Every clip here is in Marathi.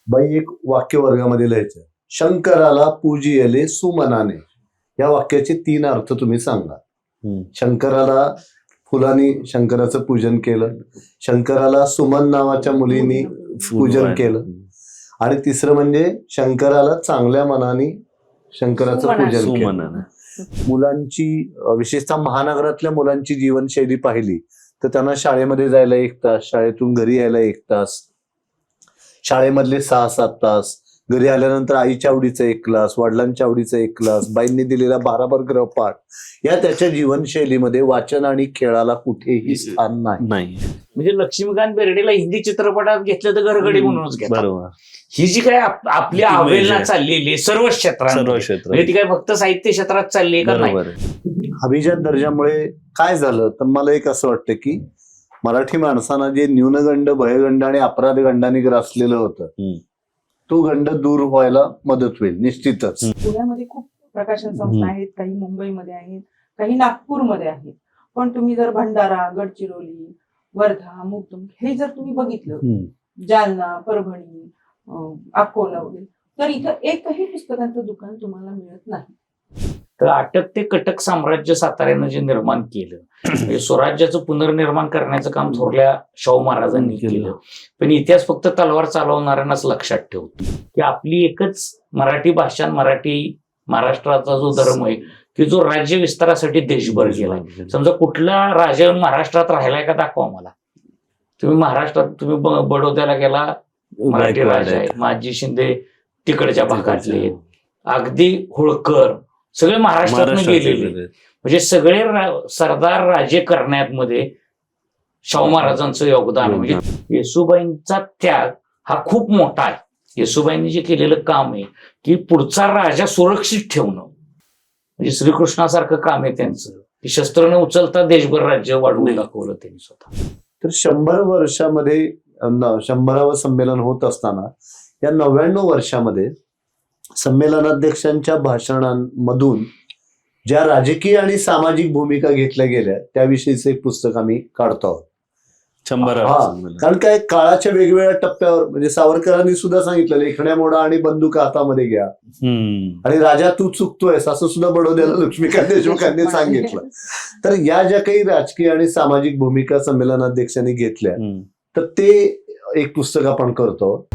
बाई एक वाक्य वर्गामध्ये लिहायचं, शंकराला पूजियले सुमनाने. या वाक्याचे 3 अर्थ तुम्ही सांगा. शंकराला फुलांनी शंकराचं पूजन केलं, शंकराला सुमन नावाच्या मुलीनी पूजन केलं, आणि तिसरं म्हणजे शंकराला चांगल्या मनाने शंकराचं पूजन केलं. मुलांची विशेषतः महानगरातल्या मुलांची जीवनशैली पाहिली तर त्यांना शाळेमध्ये जायला 1 तास, शाळेतून घरी यायला 1 तास, शाळेमधले 6-7 तास, घरी आल्यानंतर आईच्या आवडीचा 1 क्लास, वडिलांच्या आवडीचा 1 क्लास, बाईंनी दिलेला 12 ग्रहपाठ, या त्याच्या जीवनशैलीमध्ये वाचन आणि खेळाला कुठेही स्थान नाही. म्हणजे लक्ष्मीकांत बेर्डेला हिंदी चित्रपटात घेतलं तर गरगडी म्हणूनच घेतात. बरोबर. ही जी काय आपली अवहेलना चाललेली सर्व क्षेत्रात, म्हणजे ती काय फक्त साहित्य क्षेत्रात चालली का नाही. अभिजात दर्जामुळे काय झालं तर मला एक असं वाटतं की मराठी माणसांना जे न्यूनगंड, भयगंड आणि अपराध गंडाने ग्रासलेलं होतं, तो गंड दूर व्हायला मदत होईल निश्चितच. पुण्यामध्ये खूप प्रकाशन संस्था आहेत, काही मुंबईमध्ये आहेत, काही नागपूरमध्ये आहेत. पण तुम्ही जर भंडारा, गडचिरोली, वर्धा, मुक्तम हे जर तुम्ही बघितलं, जालना, परभणी, अकोला वगैरे, तर इथं एकही पुस्तकांचं दुकान तुम्हाला मिळत नाही. तर अटक ते कटक साम्राज्य साताऱ्यानं जे निर्माण केलं, म्हणजे स्वराज्याचं पुनर्निर्माण करण्याचं काम थोरल्या शाहू महाराजांनी केलं. पण इतिहास फक्त तलवार चालवणाऱ्यांनाच लक्षात ठेवतो की आपली एकच मराठी भाषा, मराठी महाराष्ट्राचा जो धर्म आहे की जो राज्य विस्तारासाठी देशभर गेलाय. समजा कुठला राजा महाराष्ट्रात राहिलाय का दाखवा मला. तुम्ही महाराष्ट्रात, तुम्ही बडोद्याला गेला, मराठी राजा आहे, माजी शिंदे तिकडच्या भागातले, अगदी होळकर, सगळे महाराष्ट्रातून गेलेले. म्हणजे सगळे सरदार राजे करण्यात मध्ये शाहू महाराजांचं योगदान. म्हणजे येसुबाईंचा त्याग हा खूप मोठा आहे. येसुबाईंनी जे केलेलं काम आहे की पुढचा राजा सुरक्षित ठेवणं, म्हणजे श्रीकृष्णासारखं काम आहे त्यांचं, की शस्त्र न उचलता देशभर राज्य वाढवून दाखवलं त्यांनी स्वतः. तर 100 वर्षामध्ये 100वे संमेलन होत असताना या 99 वर्षामध्ये संमेलनाध्यक्षांच्या भाषणांमधून ज्या राजकीय आणि सामाजिक भूमिका घेतल्या गेल्या त्याविषयीचं एक पुस्तक आम्ही काढतो आहोत. 100 कारण काय, काळाच्या वेगवेगळ्या टप्प्यावर, म्हणजे सावरकरांनी सुद्धा सांगितलं, लेखण्या मोडा आणि बंदूक हातामध्ये घ्या, आणि राजा तू चुकतोयस असं सुद्धा बडोद्याला लक्ष्मीकांत देशमुखांनी सांगितलं. तर या ज्या काही राजकीय आणि सामाजिक भूमिका संमेलनाध्यक्षांनी घेतल्या, तर ते एक पुस्तक आपण करतो.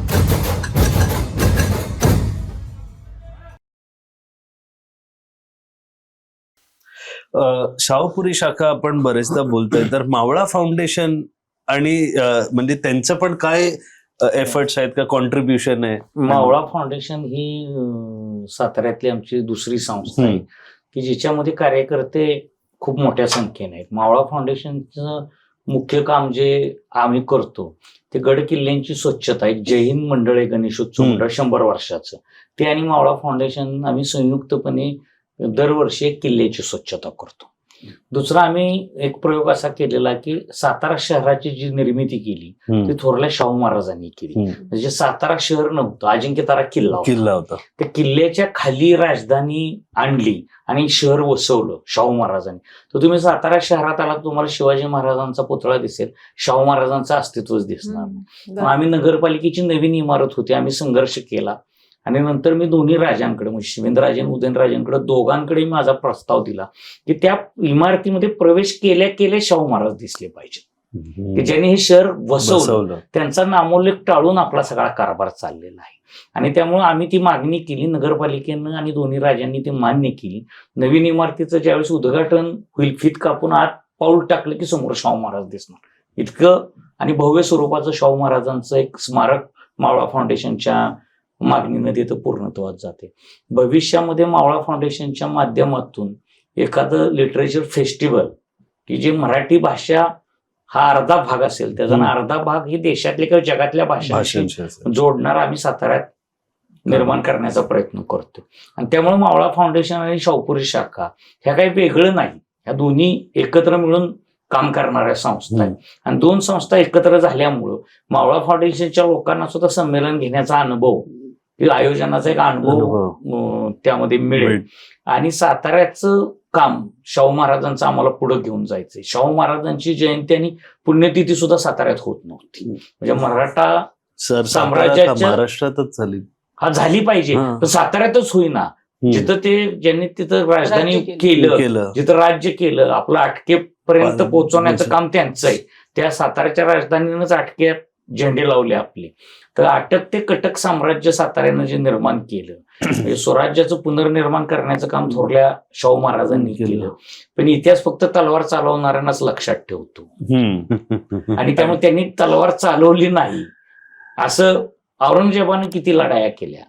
शाहूपुरी शाखा आपण बरेचदा बोलतोय, तर मावळा फाउंडेशन आणि म्हणजे त्यांचं पण काय एफर्ट्स आहेत का, कॉन्ट्रीब्युशन आहे? मावळा फाउंडेशन ही साताऱ्यातली आमची दुसरी संस्था आहे की जिच्यामध्ये कार्यकर्ते खूप मोठ्या संख्येने आहेत. मावळा फाउंडेशनचं मुख्य काम जे आम्ही करतो ते गड किल्ल्यांची स्वच्छता आहे. जय हिंद मंडळ आहे, गणेशोत्सव मंडळ 100 वर्षाचं, ते आणि मावळा फाउंडेशन आम्ही संयुक्तपणे दरवर्षी एक किल्ल्याची स्वच्छता करतो. दुसरा आम्ही एक प्रयोग असा केलेला की सातारा शहराची जी निर्मिती केली ती थोरल्या शाहू महाराजांनी केली. म्हणजे सातारा शहर नव्हतं, अजिंक्यतारा किल्ला होता. त्या किल्ल्याच्या खाली राजधानी आणली आणि शहर वसवलं शाहू महाराजांनी. तर तुम्ही सातारा शहरात आला, तुम्हाला शिवाजी महाराजांचा पुतळा दिसेल, शाहू महाराजांचं अस्तित्वच दिसणार नाही. आम्ही नगरपालिकेची नवीन इमारत होती, आम्ही संघर्ष केला आणि नंतर मी दोन्ही राजांकडे, म्हणजे शिवेंद्रराजे आणि उदयनराजेंकडे, दोघांकडे माझा प्रस्ताव दिला की त्या इमारतीमध्ये प्रवेश केल्या केल्या शाहू महाराज दिसले पाहिजे, की ज्यांनी हे शहर वसवलं. त्यांचा नामोल्लेख टाळून आपला सगळा कारभार चाललेला आहे. आणि त्यामुळे आम्ही ती मागणी केली, नगरपालिकेनं आणि दोन्ही राजांनी ती मान्य केली. नवीन इमारतीचं ज्यावेळेस उद्घाटन होईल, फीत कापून आत पाऊल टाकलं की समोर शाहू महाराज दिसणार. इतकं आणि भव्य स्वरूपाचं शाहू महाराजांचं एक स्मारक मावळा फाउंडेशनच्या मागणीनं तिथं पूर्णत्वात जाते. भविष्यामध्ये मावळा फाउंडेशनच्या माध्यमातून एखादं लिटरेचर फेस्टिवल की जे मराठी भाषा हा अर्धा भाग असेल, त्याचा अर्धा भाग ही देशातल्या किंवा जगातल्या भाषांशी जोडणारा आम्ही साताऱ्यात निर्माण करण्याचा प्रयत्न करतो. आणि त्यामुळे मावळा फाउंडेशन आणि शाहूपुरी शाखा ह्या काही वेगळं नाही, ह्या दोन्ही एकत्र मिळून काम करणाऱ्या संस्था आहेत. आणि 2 संस्था एकत्र झाल्यामुळं मावळा फाउंडेशनच्या लोकांना सुद्धा संमेलन घेण्याचा अनुभव, आयोजनाचा एक अनुभव त्यामध्ये मिळेल. आणि साताऱ्याचं काम शाहू महाराजांचं आम्हाला पुढे घेऊन जायचंय. शाहू महाराजांची जयंती आणि पुण्यतिथी सुद्धा साताऱ्यात होत नव्हती. म्हणजे मराठा साम्राज्याच्या- महाराष्ट्रातच झाली. हा झाली पाहिजे, हा. पण साताऱ्यातच होईना. जिथं ते ज्यांनी तिथं राजधानी राज्य केलं, जिथं राज्य केलं, आपलं अटकेपर्यंत पोहोचवण्याचं काम त्यांचं आहे. त्या साताऱ्याच्या राजधानीनंच अटके झेंडे लावले आपले. तर अटक ते कटक साम्राज्य साताऱ्यानं जे निर्माण केलं, म्हणजे स्वराज्याचं पुनर्निर्माण करण्याचं काम थोरल्या शाहू महाराजांनी केलं. पण इतिहास फक्त तलवार चालवणाऱ्यांनाच लक्षात ठेवतो, आणि त्यामुळे त्यांनी तलवार चालवली नाही. असं औरंगजेबाने किती लढाया केल्या,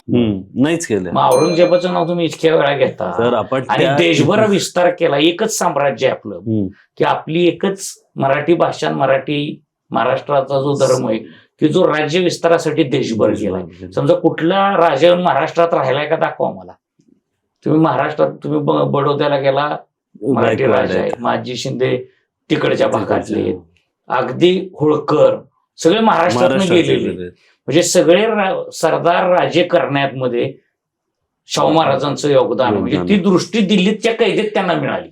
नाहीच केलं. मग औरंगजेबाचं नाव तुम्ही इतक्या वेळा घेता, तर आपण आणि देशभर विस्तार केला. एकच साम्राज्य आहे आपलं, की आपली एकच मराठी भाषा, मराठी महाराष्ट्राचा जो धर्म आहे, की जो राज्य विस्तारासाठी देशभर गेलाय. समजा कुठला राजा महाराष्ट्रात राहिलाय का, दाखवा मला. तुम्ही महाराष्ट्रात, तुम्ही बडोद्याला गेला, मराठी राजा आहे. माजी शिंदे तिकडच्या भागातले आहेत, अगदी होळकर, सगळे महाराष्ट्रातून गेलेले. म्हणजे सगळे सरदार राजे करण्यात मध्ये शाहू महाराजांचं योगदान आहे. म्हणजे ती दृष्टी दिल्लीच्या कैदेत त्यांना मिळाली.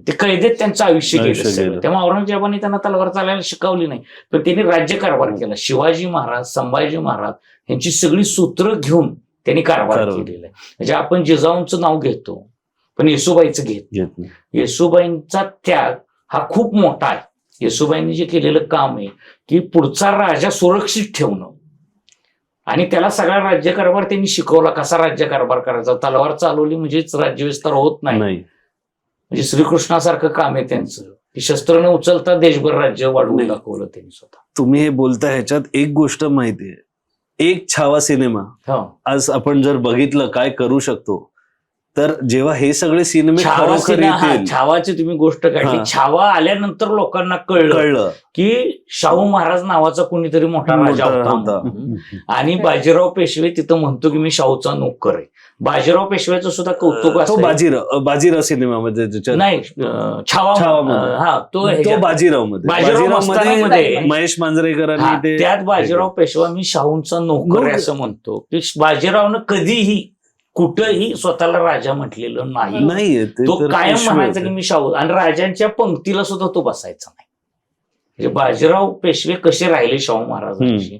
ते कैदेत त्यांचं आयुष्य गेलं. तेव्हा औरंगजेबाने त्यांना तलवार चालायला शिकवली नाही, पण त्यांनी राज्यकारभार केला. शिवाजी महाराज, संभाजी महाराज यांची सगळी सूत्र घेऊन त्यांनी कारभार केलेला आहे. म्हणजे आपण जिजाऊंचं नाव घेतो, पण येसुबाईचं घेत नाही. येसुबाईंचा त्याग हा खूप मोठा आहे. येसुबाईंनी जे केलेलं काम आहे, की पुढचा राजा सुरक्षित ठेवणं, आणि त्याला सगळा राज्यकारभार त्यांनी शिकवला, कसा राज्यकारभार करायचा. तलवार चालवली म्हणजेच राज्यविस्तार होत नाही. म्हणजे श्रीकृष्णासारखं काम आहे त्यांचं, की शस्त्र न उचलता देशभर राज्य वाढवून दाखवलं त्यांनी स्वतः. तुम्ही हे बोलता ह्याच्यात एक गोष्ट माहितीये, एक छावा सिनेमा आज आपण जर बघितलं काय करू शकतो, तर जेव्हा हे सगळे सिनेमे छावाची तुम्ही गोष्ट काढली, छावा आल्यानंतर लोकांना कळलं की शाहू महाराज नावाचा कोणीतरी मोठा राजा होता. आणि बाजीराव पेशवे तिथं म्हणतो की मी शाहूचा नोकर आहे. बाजीराव पेशव्याचं सुद्धा कौतुक असतं. बाजीराव सिनेमामध्ये नाही, छावा, हा तो बाजीराव मध्ये महेश मांजरेकरांनी त्यात बाजीराव पेशवा मी शाहूंचा नोकर आहे असं म्हणतो, की बाजीरावनं कधीही कुठंही स्वतःला राजा म्हटलेलं नाही. तो कायम म्हणायचा की मी शाहू, आणि राजांच्या पंक्तीला सुद्धा तो बसायचा नाही. म्हणजे बाजीराव पेशवे कसे राहिले शाहू महाराजांशी,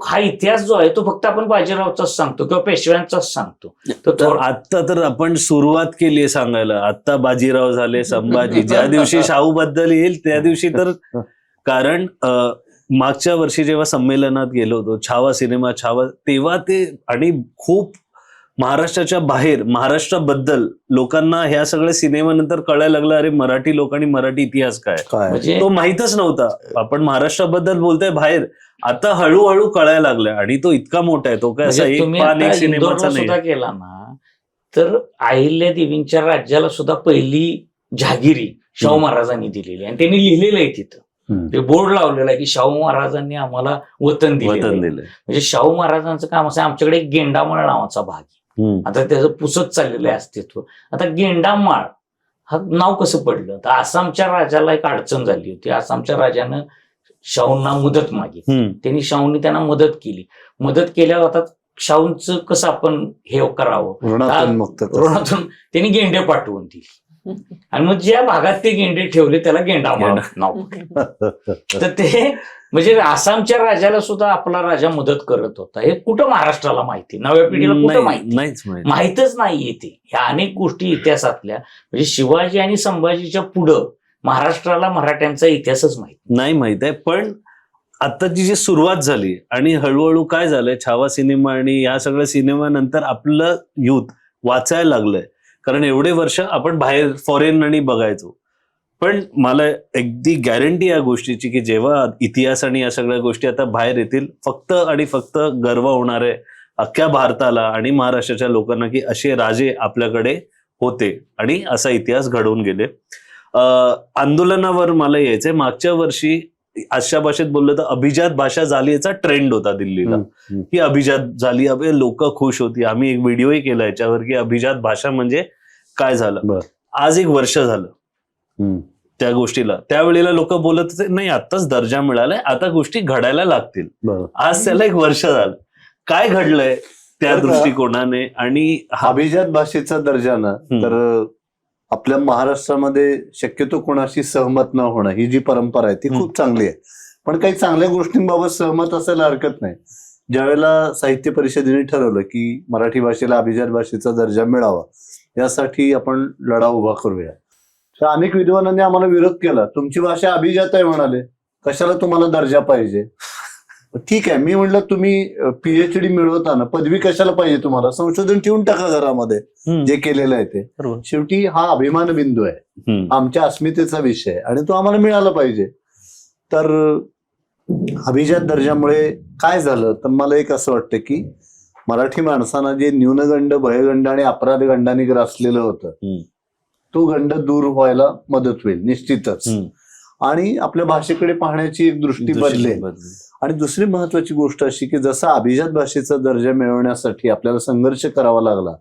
हा इतिहास जो आहे तो फक्त आपण बाजीरावचाच सांगतो किंवा पेशव्यांचाच सांगतो. तर आता तर आपण सुरुवात केली आहे सांगायला. आता बाजीराव झाले, संभाजी, ज्या दिवशी शाहू बद्दल येईल त्या दिवशी तर, कारण मागच्या वर्षी जेव्हा संमेलनात गेलो होतो, छावा सिनेमा छावा, तेव्हा ते, आणि खूप महाराष्ट्राच्या बाहेर महाराष्ट्राबद्दल लोकांना ह्या सगळ्या सिनेमानंतर कळायला लागलं, अरे मराठी लोकांनी मराठी इतिहास काय, तो माहितच नव्हता. आपण महाराष्ट्राबद्दल बोलतोय बाहेर, आता हळूहळू कळायला लागलाय, आणि तो इतका मोठा आहे. तो काय असा एक पान एक सिनेमाचा सुद्धा केला ना, तर अहिल्या देवींच्या राज्याला सुद्धा पहिली जहागिरी शाहू महाराजांनी दिलेली, आणि त्यांनी लिहिलेलं आहे तिथं, ते बोर्ड लावलेलं आहे की शाहू महाराजांनी आम्हाला वतन दिलं. म्हणजे शाहू महाराजांचं काम असं, आमच्याकडे एक गेंडामाळ नावाचा भाग आहे, आता त्याचं पुसत चाललेलं आहे अस्तित्व. आता गेंडामाळ हा नाव कसं पडलं, तर आसामच्या राजाला एक अडचण झाली होती. आसामच्या राजानं शाहूंना मदत मागितली, शाहूंनी त्यांना मदत केली. मदत केल्यावर आता शाहूंचं कसं आपण हे करावं, ऋणातून त्यांनी गेंडे पाठवून दिली, आणि मग ज्या भागात ते गेंडे ठेवले त्याला गेंडामाळ नाव. तर ते म्हणजे आसामच्या राजाला सुद्धा आपला राजा मदत करत होता. हे कुठं महाराष्ट्राला माहिती, नव्या पिढीला कुठं माहितच नाहीये. ते ह्या अनेक गोष्टी इतिहासातल्या, म्हणजे शिवाजी आणि संभाजीच्या पुढं महाराष्ट्राला मराठ्यांचा इतिहासच नाही माहित आहे. पण आताची जी सुरुवात झाली, आणि हळूहळू काय झालंय, छावा सिनेमा आणि या सगळ्या सिनेमानंतर आपलं युथ वाचायला लागलंय. कारण एवढे वर्ष आपण बाहेर फॉरेन आणि बघायचो, पण मला अगदी गॅरंटी या गोष्टीची की जेव्हा इतिहास आणि या सगळ्या गोष्टी आता बाहेर येतील, फक्त आणि फक्त गर्व होणार आहे अख्ख्या भारताला आणि महाराष्ट्राच्या लोकांना की असे राजे आपल्याकडे होते आणि असा इतिहास घडवून गेले. आंदोलनावर मला यायचंय. मागच्या वर्षी अशा भाषेत बोललं तर अभिजात भाषा झाली याचा ट्रेंड होता दिल्लीला, की अभिजात झाली, लोक खुश होती. आम्ही एक व्हिडिओही केला याच्यावर की अभिजात भाषा म्हणजे काय झालं. आज एक वर्ष झालं त्या गोष्टीला. त्यावेळेला लोक बोलत होते नाही आताच दर्जा मिळालाय, आता गोष्टी घडायला लागतील. आज त्याला एक वर्ष झालं. काय घडलंय त्या दृष्टिकोनाने? आणि अभिजात भाषेचा दर्जा ना, तर आपल्या महाराष्ट्रामध्ये शक्यतो कोणाशी सहमत न होणं ही जी परंपरा आहे ती खूप चांगली आहे. पण काही चांगल्या गोष्टींबाबत सहमत असायला हरकत नाही. ज्यावेळेला साहित्य परिषदेने ठरवलं की मराठी भाषेला अभिजात भाषेचा दर्जा मिळावा, यासाठी आपण लढा उभा करूया, तर अनेक विद्वानांनी आम्हाला विरोध केला. तुमची भाषा अभिजात आहे म्हणाले, कशाला तुम्हाला दर्जा पाहिजे? ठीक आहे, मी म्हणलं तुम्ही PhD मिळवताना पदवी कशाला पाहिजे तुम्हाला? संशोधन ठेवून टाका घरामध्ये, जे केलेलं आहे ते. शेवटी हा अभिमान बिंदू आहे, आमच्या अस्मितेचा विषय, आणि तो आम्हाला मिळाला पाहिजे. तर अभिजात दर्जामुळे काय झालं, तर मला एक असं वाटतं की मराठी माणसांना जे न्यूनगंड, भयगंड आणि अपराध गंडाने ग्रासलेलं होतं, तो गंड दूर व्हायला मदत होईल निश्चितच, आणि आपल्या भाषेकडे पाहण्याची एक दृष्टी बदलेल. आणि दुसरी महत्वाची गोष्ट अशी की जसा अभिजात भाषेचा दर्जा मिळवण्यासाठी आपल्याला संघर्ष करावा लागला,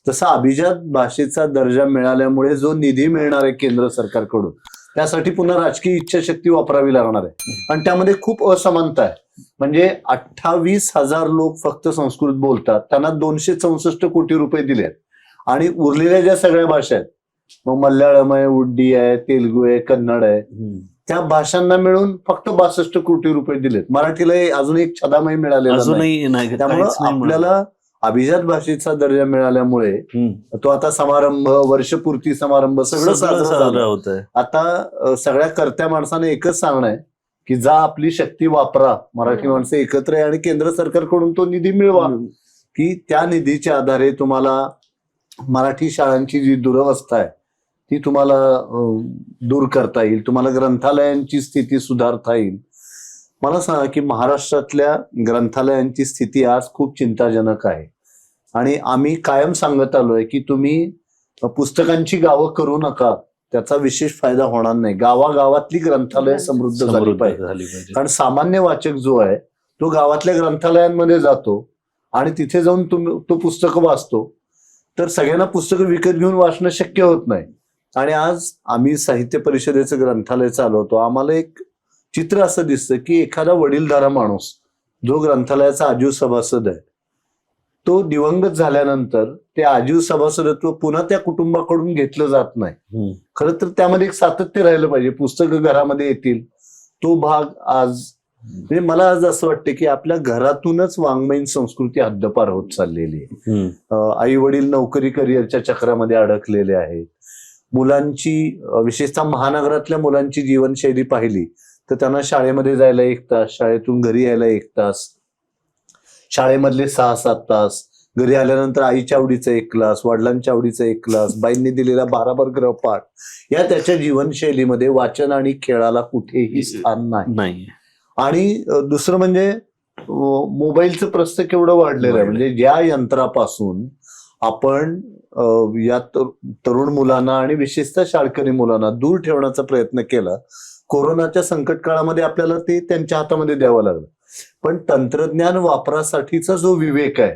तसा अभिजात भाषेचा दर्जा मिळाल्यामुळे जो निधी मिळणार आहे केंद्र सरकारकडून, त्यासाठी पुन्हा राजकीय इच्छाशक्ती वापरावी लागणार आहे. आणि त्यामध्ये खूप असमानता आहे. म्हणजे 28,000 लोक फक्त संस्कृत बोलतात, त्यांना 264 कोटी रुपये दिले आहेत, आणि उरलेल्या ज्या सगळ्या भाषा आहेत, मग मल्याळम आहे, उड्डी आहे, तेलुगू आहे, कन्नड आहे, त्या भाषांना मिळून फक्त 62 कोटी रुपये दिलेत. मराठीला अजून एक छदामही मिळालेला नाही. त्यामुळं आपल्याला अभिजात भाषेचा दर्जा मिळाल्यामुळे तो आता समारंभ, वर्षपूर्ती समारंभ सगळं साजरं होत आहे. आता सगळ्या कर्त्या माणसाने एकच सांगणं आहे की जा आपली शक्ती वापरा, मराठी माणसं एकत्र आहे, आणि केंद्र सरकारकडून तो निधी मिळवा, की त्या निधीच्या आधारे तुम्हाला मराठी शाळांची जी दुरवस्था आहे ती तुम्हाला दूर करता येईल, तुम्हाला ग्रंथालयांची स्थिती सुधारता येईल. मला सांगा की महाराष्ट्रातल्या ग्रंथालयांची स्थिती आज खूप चिंताजनक आहे, आणि आम्ही कायम सांगत आलोय की तुम्ही पुस्तकांची गावं करू नका, त्याचा विशेष फायदा होणार नाही. गावागावातली ग्रंथालय समृद्ध झाली पाहिजे, कारण सामान्य वाचक जो आहे तो गावातल्या ग्रंथालयांमध्ये जातो आणि तिथे जाऊन तो पुस्तकं वाचतो. तर सगळ्यांना पुस्तकं विकत घेऊन वाचणं शक्य होत नाही. आणि आज आम्ही साहित्य परिषदेचं ग्रंथालय चालवतो, आम्हाला एक चित्र असं दिसतं की एखादा वडीलधारा माणूस जो ग्रंथालयाचा आजीव सभासद आहे, तो दिवंगत झाल्यानंतर ते आजीव सभासदत्व पुन्हा त्या कुटुंबाकडून घेतलं जात नाही. खरं तर त्यामध्ये एक सातत्य राहिलं पाहिजे, पुस्तकं घरामध्ये येतील, तो भाग आज म्हणजे मला आज असं वाटतं की आपल्या घरातूनच वाङ्मयीन संस्कृती हद्दपार होत चाललेली आहे. आई वडील नोकरी करिअरच्या चक्रामध्ये अडकलेले आहेत. मुलांची, विशेषतः महानगरातल्या मुलांची जीवनशैली पाहिली तर त्यांना शाळेमध्ये जायला 1 तास, शाळेतून घरी यायला 1 तास, शाळेमधले 6-7 तास, घरी आल्यानंतर आईच्या आवडीचा 1 क्लास, वडिलांच्या आवडीचा 1 क्लास, बाईंनी दिलेला 12 गृहपाठ, या त्याच्या जीवनशैलीमध्ये वाचन आणि खेळाला कुठेही स्थान नाही. आणि दुसरं म्हणजे मोबाईलचं प्रस्त केवढं वाढलेलं आहे. म्हणजे ज्या यंत्रापासून आपण या तरुण मुलांना आणि विशेषतः शाळकरी मुलांना दूर ठेवण्याचा प्रयत्न केला, कोरोनाच्या संकट काळामध्ये आपल्याला ते त्यांच्या हातामध्ये द्यावं लागलं. पण तंत्रज्ञान वापरासाठीचा जो विवेक आहे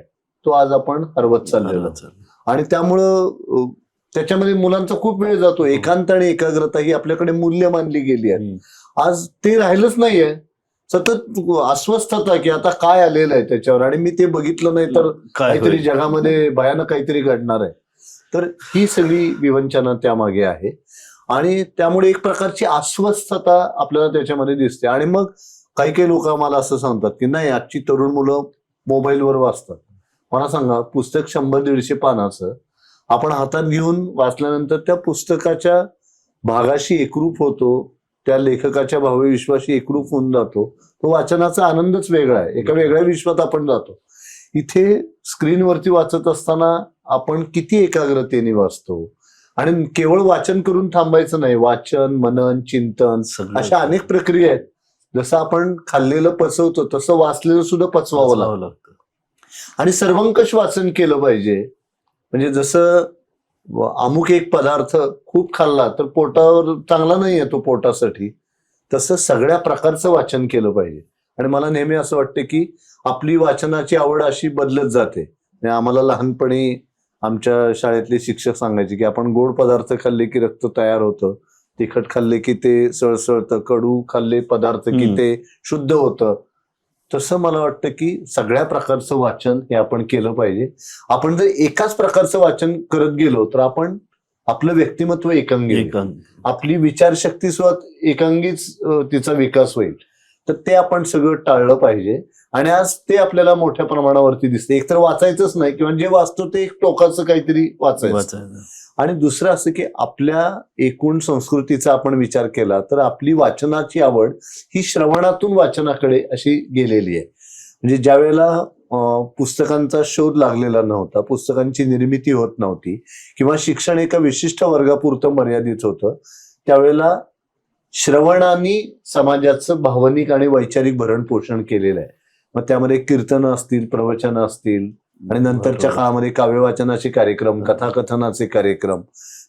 तो आज आपण हरवत चाललेलो, आणि त्यामुळं त्याच्यामध्ये मुलांचा खूप वेळ जातो. एकांत आणि एकाग्रता ही आपल्याकडे मूल्य मानली गेली आहे, आज ते राहिलंच नाहीये. सतत अस्वस्थता की आता काय आलेलं आहे त्याच्यावर, आणि मी ते बघितलं नाही तर काहीतरी जगामध्ये भयानक काहीतरी घडणार आहे. तर ही सगळी विवंचना त्यामागे आहे, आणि त्यामुळे एक प्रकारची अस्वस्थता आपल्याला त्याच्यामध्ये दिसते. आणि मग काही काही लोक आम्हाला असं सांगतात की नाही, आजची तरुण मुलं मोबाईलवर वाचतात. मला सांगा, पुस्तक 100-150 पानाचं आपण हातात घेऊन वाचल्यानंतर त्या पुस्तकाच्या भागाशी एकरूप होतो, त्या लेखकाच्या भावविश्वाशी एकरूप होऊन जातो. तो वाचनाचा आनंदच वेगळा आहे, एका वेगळ्या विश्वात आपण जातो. इथे स्क्रीनवरती वाचत असताना आपण किती एकाग्रतेने वाचतो, आणि केवळ वाचन करून थांबायचं नाही, वाचन, मनन, चिंतन अशा अनेक प्रक्रिया आहेत. जसं आपण खाल्लेलं पचवतो तसं वाचलेलं सुद्धा पचवावं लागतं, आणि सर्वंकष वाचन केलं पाहिजे. म्हणजे जसं अमुक एक पदार्थ खूप खाल्ला तर पोटावर चांगला नाही आहे तो पोटासाठी, तसं सगळ्या प्रकारचं वाचन केलं पाहिजे. आणि मला नेहमी असं वाटतं की आपली वाचनाची आवड अशी बदलत जाते. आम्हाला लहानपणी आमच्या शाळेतले शिक्षक सांगायचे की आपण गोड पदार्थ खाल्ले की रक्त तयार होतं, तिखट खाल्ले की ते सळसळतं, कडू खाल्ले पदार्थ की ते शुद्ध होतं. तसं मला वाटतं की सगळ्या प्रकारचं वाचन हे आपण केलं पाहिजे. आपण जर एकाच प्रकारचं वाचन करत गेलो तर आपण आपलं व्यक्तिमत्व एकांगी, आपली विचारशक्ती सुद्धा एकांगीच तिचा विकास होईल. तर ते आपण सगळं टाळलं पाहिजे. आणि आज ते आपल्याला मोठ्या प्रमाणावरती दिसते. एकतर वाचायचंच नाही किंवा जे वाचतो ते एक टोकाचं काहीतरी वाचायचं. आणि दुसरं असं की आपल्या एकूण संस्कृतीचा आपण विचार केला तर आपली वाचनाची आवड ही श्रवणातून वाचनाकडे अशी गेलेली आहे. म्हणजे ज्या वेळेला पुस्तकांचा शोध लागलेला नव्हता, पुस्तकांची निर्मिती होत नव्हती किंवा शिक्षण एका विशिष्ट वर्गापुरतं मर्यादित होतं, त्यावेळेला श्रवणाने समाजाचं भावनिक आणि वैचारिक भरण पोषण केलेलं आहे. मग त्यामध्ये कीर्तनं असतील, प्रवचनं असतील आणि नंतरच्या काळामध्ये काव्यवाचनाचे कार्यक्रम, कथाकथनाचे कार्यक्रम.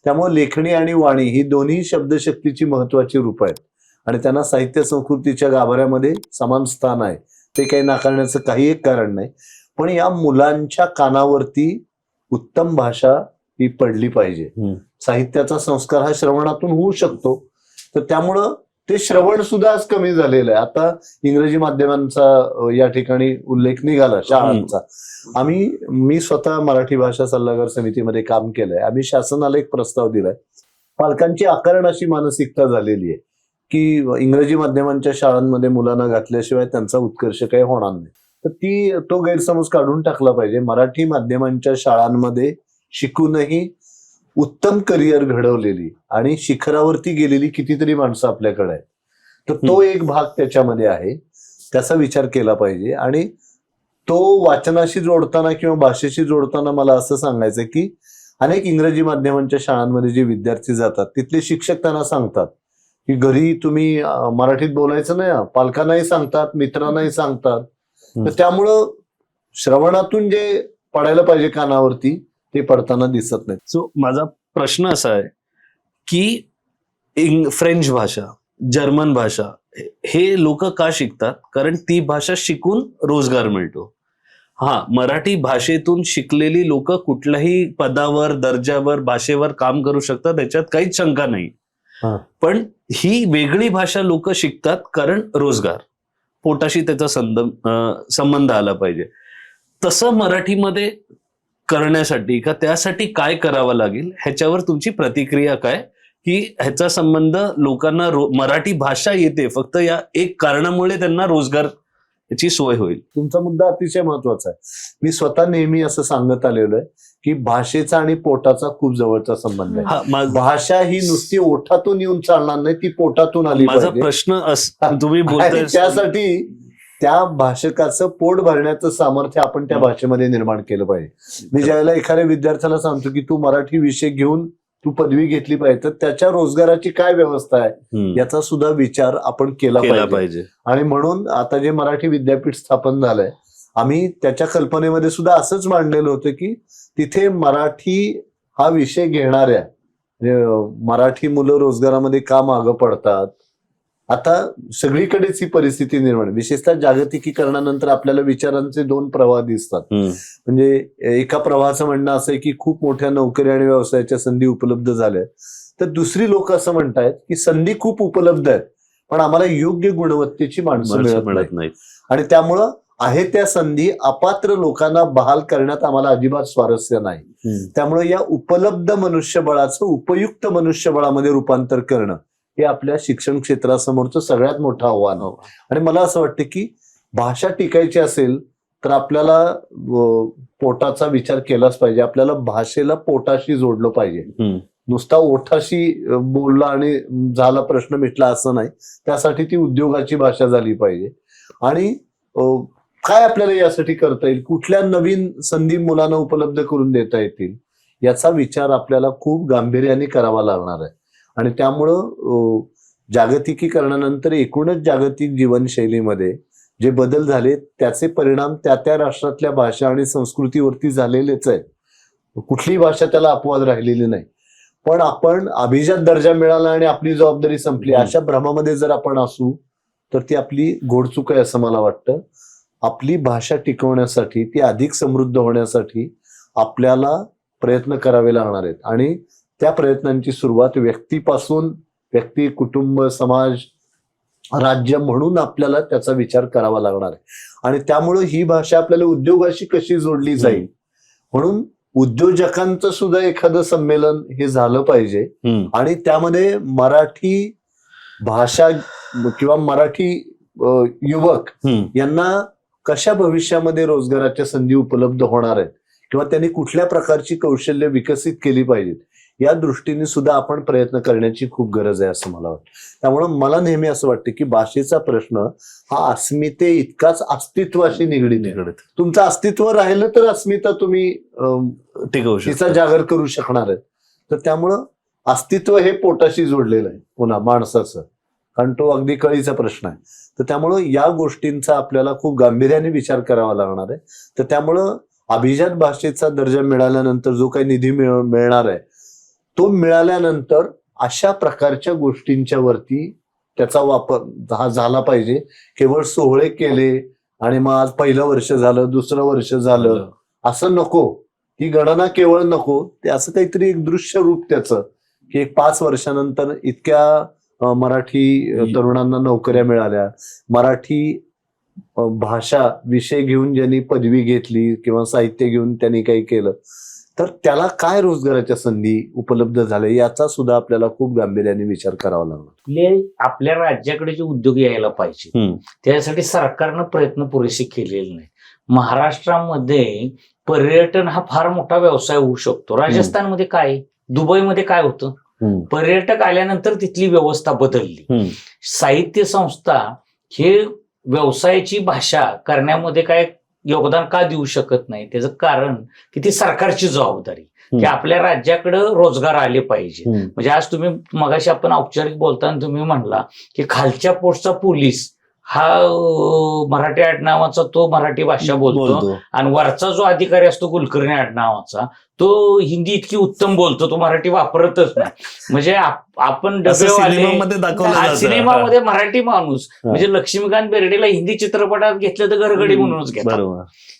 त्यामुळे लेखणी आणि वाणी ही दोन्ही शब्दशक्तीची महत्वाची रूप आहेत आणि त्यांना साहित्य संस्कृतीच्या गाभाऱ्यामध्ये समान स्थान आहे. ते काही नाकारण्याचं काही एक कारण नाही. पण या मुलांच्या कानावरती उत्तम भाषा ही पडली पाहिजे. साहित्याचा संस्कार हा श्रवणातून होऊ शकतो. तर त्यामुळं ते श्रवण सुद्धा आज कमी झालेलं आहे. आता इंग्रजी माध्यमांचा या ठिकाणी उल्लेख निघाला शाळांचा. मी स्वतः मराठी भाषा सल्लागार समितीमध्ये काम केलंय. आम्ही शासनाला एक प्रस्ताव दिलाय. पालकांची आकरण अशी मानसिकता झालेली आहे की इंग्रजी माध्यमांच्या शाळांमध्ये मुलांना घातल्याशिवाय त्यांचा उत्कर्ष काही होणार नाही. तर तो गैरसमज काढून टाकला पाहिजे. मराठी माध्यमांच्या शाळांमध्ये शिकूनही उत्तम करिअर घडवलेली आणि शिखरावरती गेलेली कितीतरी माणसं आपल्याकडे आहेत. तर तो एक भाग त्याच्यामध्ये आहे, त्याचा विचार केला पाहिजे. आणि तो वाचनाशी जोडताना किंवा भाषेशी जोडताना मला असं सांगायचं की अनेक इंग्रजी माध्यमांच्या शाळांमध्ये जे विद्यार्थी जातात तिथले शिक्षक त्यांना सांगतात की घरी तुम्ही मराठीत बोलायचं नाही, पालकांनाही सांगतात, मित्रांनाही सांगतात. तर त्यामुळं श्रवणातून जे पडायला पाहिजे कानावरती ते पडताना दिसत नाही. सो माझा प्रश्न असा आहे की फ्रेंच भाषा, जर्मन भाषा हे लोक का शिकतात? कारण ती भाषा शिकून रोजगार मिळतो. मराठी भाषेतून शिकलेली लोक कुठल्याही पदावर, दर्जावर, भाषेवर काम करू शकतात, याच्यात काहीच शंका नाही. पण ही वेगळी भाषा लोक शिकतात कारण रोजगार, पोटाशी त्याचा संबंध आला पाहिजे. तसं मराठीमध्ये करण्यासाठी का त्यासाठी काय करावं लागेल, ह्याच्यावर तुमची प्रतिक्रिया काय? की ह्याचा संबंध लोकांना मराठी भाषा येते फक्त या एक कारणामुळे त्यांना रोजगार याची सोय होईल. तुमचा मुद्दा अतिशय महत्वाचा आहे. मी स्वतः नेहमी असं सांगत आलेलो आहे की भाषेचा आणि पोटाचा खूप जवळचा संबंध आहे. भाषा ही नुसती ओठातून येऊन चालणार नाही, ती पोटातून आली माझा पाहिजे. प्रश्न तुम्ही बोलताय त्यासाठी त्या भाषकाचं पोट भरण्याचं सामर्थ्य आपण त्या भाषेमध्ये निर्माण केलं पाहिजे. मी ज्यावेळेला एखाद्या विद्यार्थ्याला सांगतो की तू मराठी विषय घेऊन तू पदवी घेतली पाहिजे, तर त्याच्या रोजगाराची काय व्यवस्था आहे याचा सुद्धा विचार आपण केला पाहिजे. आणि म्हणून आता जे मराठी विद्यापीठ स्थापन झालंय, आम्ही त्याच्या कल्पनेमध्ये सुद्धा असंच मांडलेलं होतं की तिथे मराठी हा विषय घेणाऱ्या मराठी मुलं रोजगारामध्ये का मागं पडतात. आता सगळीकडेच ही परिस्थिती निर्माण, विशेषतः जागतिकीकरणानंतर आपल्याला विचारांचे दोन प्रवाह दिसतात. म्हणजे एका प्रवाहाचं म्हणणं असं आहे की खूप मोठ्या नोकरी आणि व्यवसायाच्या संधी उपलब्ध झाल्या, तर दुसरी लोक असं म्हणतायत की संधी खूप उपलब्ध आहेत पण आम्हाला योग्य गुणवत्तेची माणसं मिळत नाहीत. आणि त्यामुळं आहे त्या संधी अपात्र लोकांना बहाल करण्यात आम्हाला अजिबात स्वारस्य नाही. त्यामुळे या उपलब्ध मनुष्यबळाचं उपयुक्त मनुष्यबळामध्ये रूपांतर करणं हे आपल्या शिक्षण क्षेत्रासमोरचं सगळ्यात मोठं आव्हान आहे. आणि मला असं वाटतं की भाषा टिकायची असेल तर आपल्याला पोटाचा विचार केलाच पाहिजे. आपल्याला भाषेला पोटाशी जोडलं पाहिजे. नुसता ओठाशी बोलला आणि झाला प्रश्न मिटला असं नाही. त्यासाठी ती उद्योगाची भाषा झाली पाहिजे. आणि काय आपल्याला यासाठी करता येईल, कुठल्या नवीन संधी मुलांना उपलब्ध करून देता येतील, याचा विचार आपल्याला खूप गांभीर्याने करावा लागणार आहे. आणि त्यामुळं जागतिकीकरणानंतर एकूणच जागतिक जीवनशैलीमध्ये जे बदल झाले त्याचे परिणाम त्या त्या राष्ट्रातल्या भाषा आणि संस्कृतीवरती झालेलेच आहेत. कुठलीही भाषा त्याला अपवाद राहिलेली नाही. पण आपण अभिजात दर्जा मिळाला आणि आपली जबाबदारी संपली अशा भ्रमामध्ये जर आपण असू तर ती आपली घोडचूक आहे असं मला वाटतं. आपली भाषा टिकवण्यासाठी, ती अधिक समृद्ध होण्यासाठी आपल्याला प्रयत्न करावे लागणार आहेत. आणि त्या प्रयत्नांची सुरुवात व्यक्तीपासून, व्यक्ती, कुटुंब, समाज, राज्य म्हणून आपल्याला त्याचा विचार करावा लागणार आहे. आणि त्यामुळे ही भाषा आपल्याला उद्योगाशी कशी जोडली जाईल म्हणून उद्योजकांचं सुद्धा एखादं संमेलन हे झालं पाहिजे. आणि त्यामध्ये मराठी भाषा किंवा मराठी युवक यांना कशा भविष्यामध्ये रोजगाराच्या संधी उपलब्ध होणार आहेत किंवा त्यांनी कुठल्या प्रकारची कौशल्य विकसित केली पाहिजेत या दृष्टीने सुद्धा आपण प्रयत्न करण्याची खूप गरज आहे असं मला वाटतं. त्यामुळं मला नेहमी असं वाटतं की भाषेचा प्रश्न हा अस्मिते इतकाच अस्तित्वाशी निगडीत आहे. तुमचं अस्तित्व राहिलं तर अस्मिता तुम्ही टिकवू तिचा शकता. जागर करू शकणार आहेत. तर त्यामुळं अस्तित्व हे पोटाशी जोडलेलं आहे पुन्हा माणसाचं, कारण तो अगदी कळीचा प्रश्न आहे. तर त्यामुळं या गोष्टींचा आपल्याला खूप गांभीर्याने विचार करावा लागणार आहे. तर त्यामुळं अभिजात भाषेचा दर्जा मिळाल्यानंतर जो काही निधी मिळणार आहे तो मिळाल्यानंतर अशा प्रकारच्या गोष्टींच्या वरती त्याचा वापर हा झाला पाहिजे. केवळ सोहळे केले आणि मग आज पहिलं वर्ष झालं, दुसरं वर्ष झालं असं नको. ही गणना केवळ नको, ते असं काहीतरी एक दृश्य रूप त्याचं की एक 5 वर्षानंतर इतक्या मराठी तरुणांना नोकऱ्या मिळाल्या, मराठी भाषा विषय घेऊन ज्यांनी पदवी घेतली किंवा साहित्य घेऊन त्यांनी काही केलं तर त्याला काय रोजगाराच्या संधी उपलब्ध झाल्या याचा सुद्धा आपल्याला खूप गांभीर्याने विचार करावा लागला. आपल्या राज्याकडे जे उद्योग यायला पाहिजे त्यासाठी सरकारनं प्रयत्न पुरेसे केलेले नाही. महाराष्ट्रामध्ये पर्यटन हा फार मोठा व्यवसाय होऊ शकतो. राजस्थानमध्ये काय, दुबईमध्ये काय होतं, पर्यटक आल्यानंतर तिथली व्यवस्था बदलली. साहित्य संस्था हे व्यवसायाची भाषा करण्यामध्ये काय योगदान का देऊ शकत नाही, त्याचं कारण की ती सरकारची जबाबदारी की आपल्या राज्याकडे रोजगार आले पाहिजे. म्हणजे आज तुम्ही मगाशी आपण औपचारिक बोलताना तुम्ही म्हणला की खालच्या पोस्टचा पोलीस हा मराठी आडनावाचा तो मराठी भाषा बोलतो आणि वरचा जो अधिकारी असतो कुलकर्णी आडनावाचा तो हिंदी इतकी उत्तम बोलतो, तो मराठी वापरतच नाही. म्हणजे आपण सिनेमामध्ये मराठी माणूस म्हणजे लक्ष्मीकांत बेर्डेला हिंदी चित्रपटात घेतलं तर गरगडी म्हणूनच घेतात.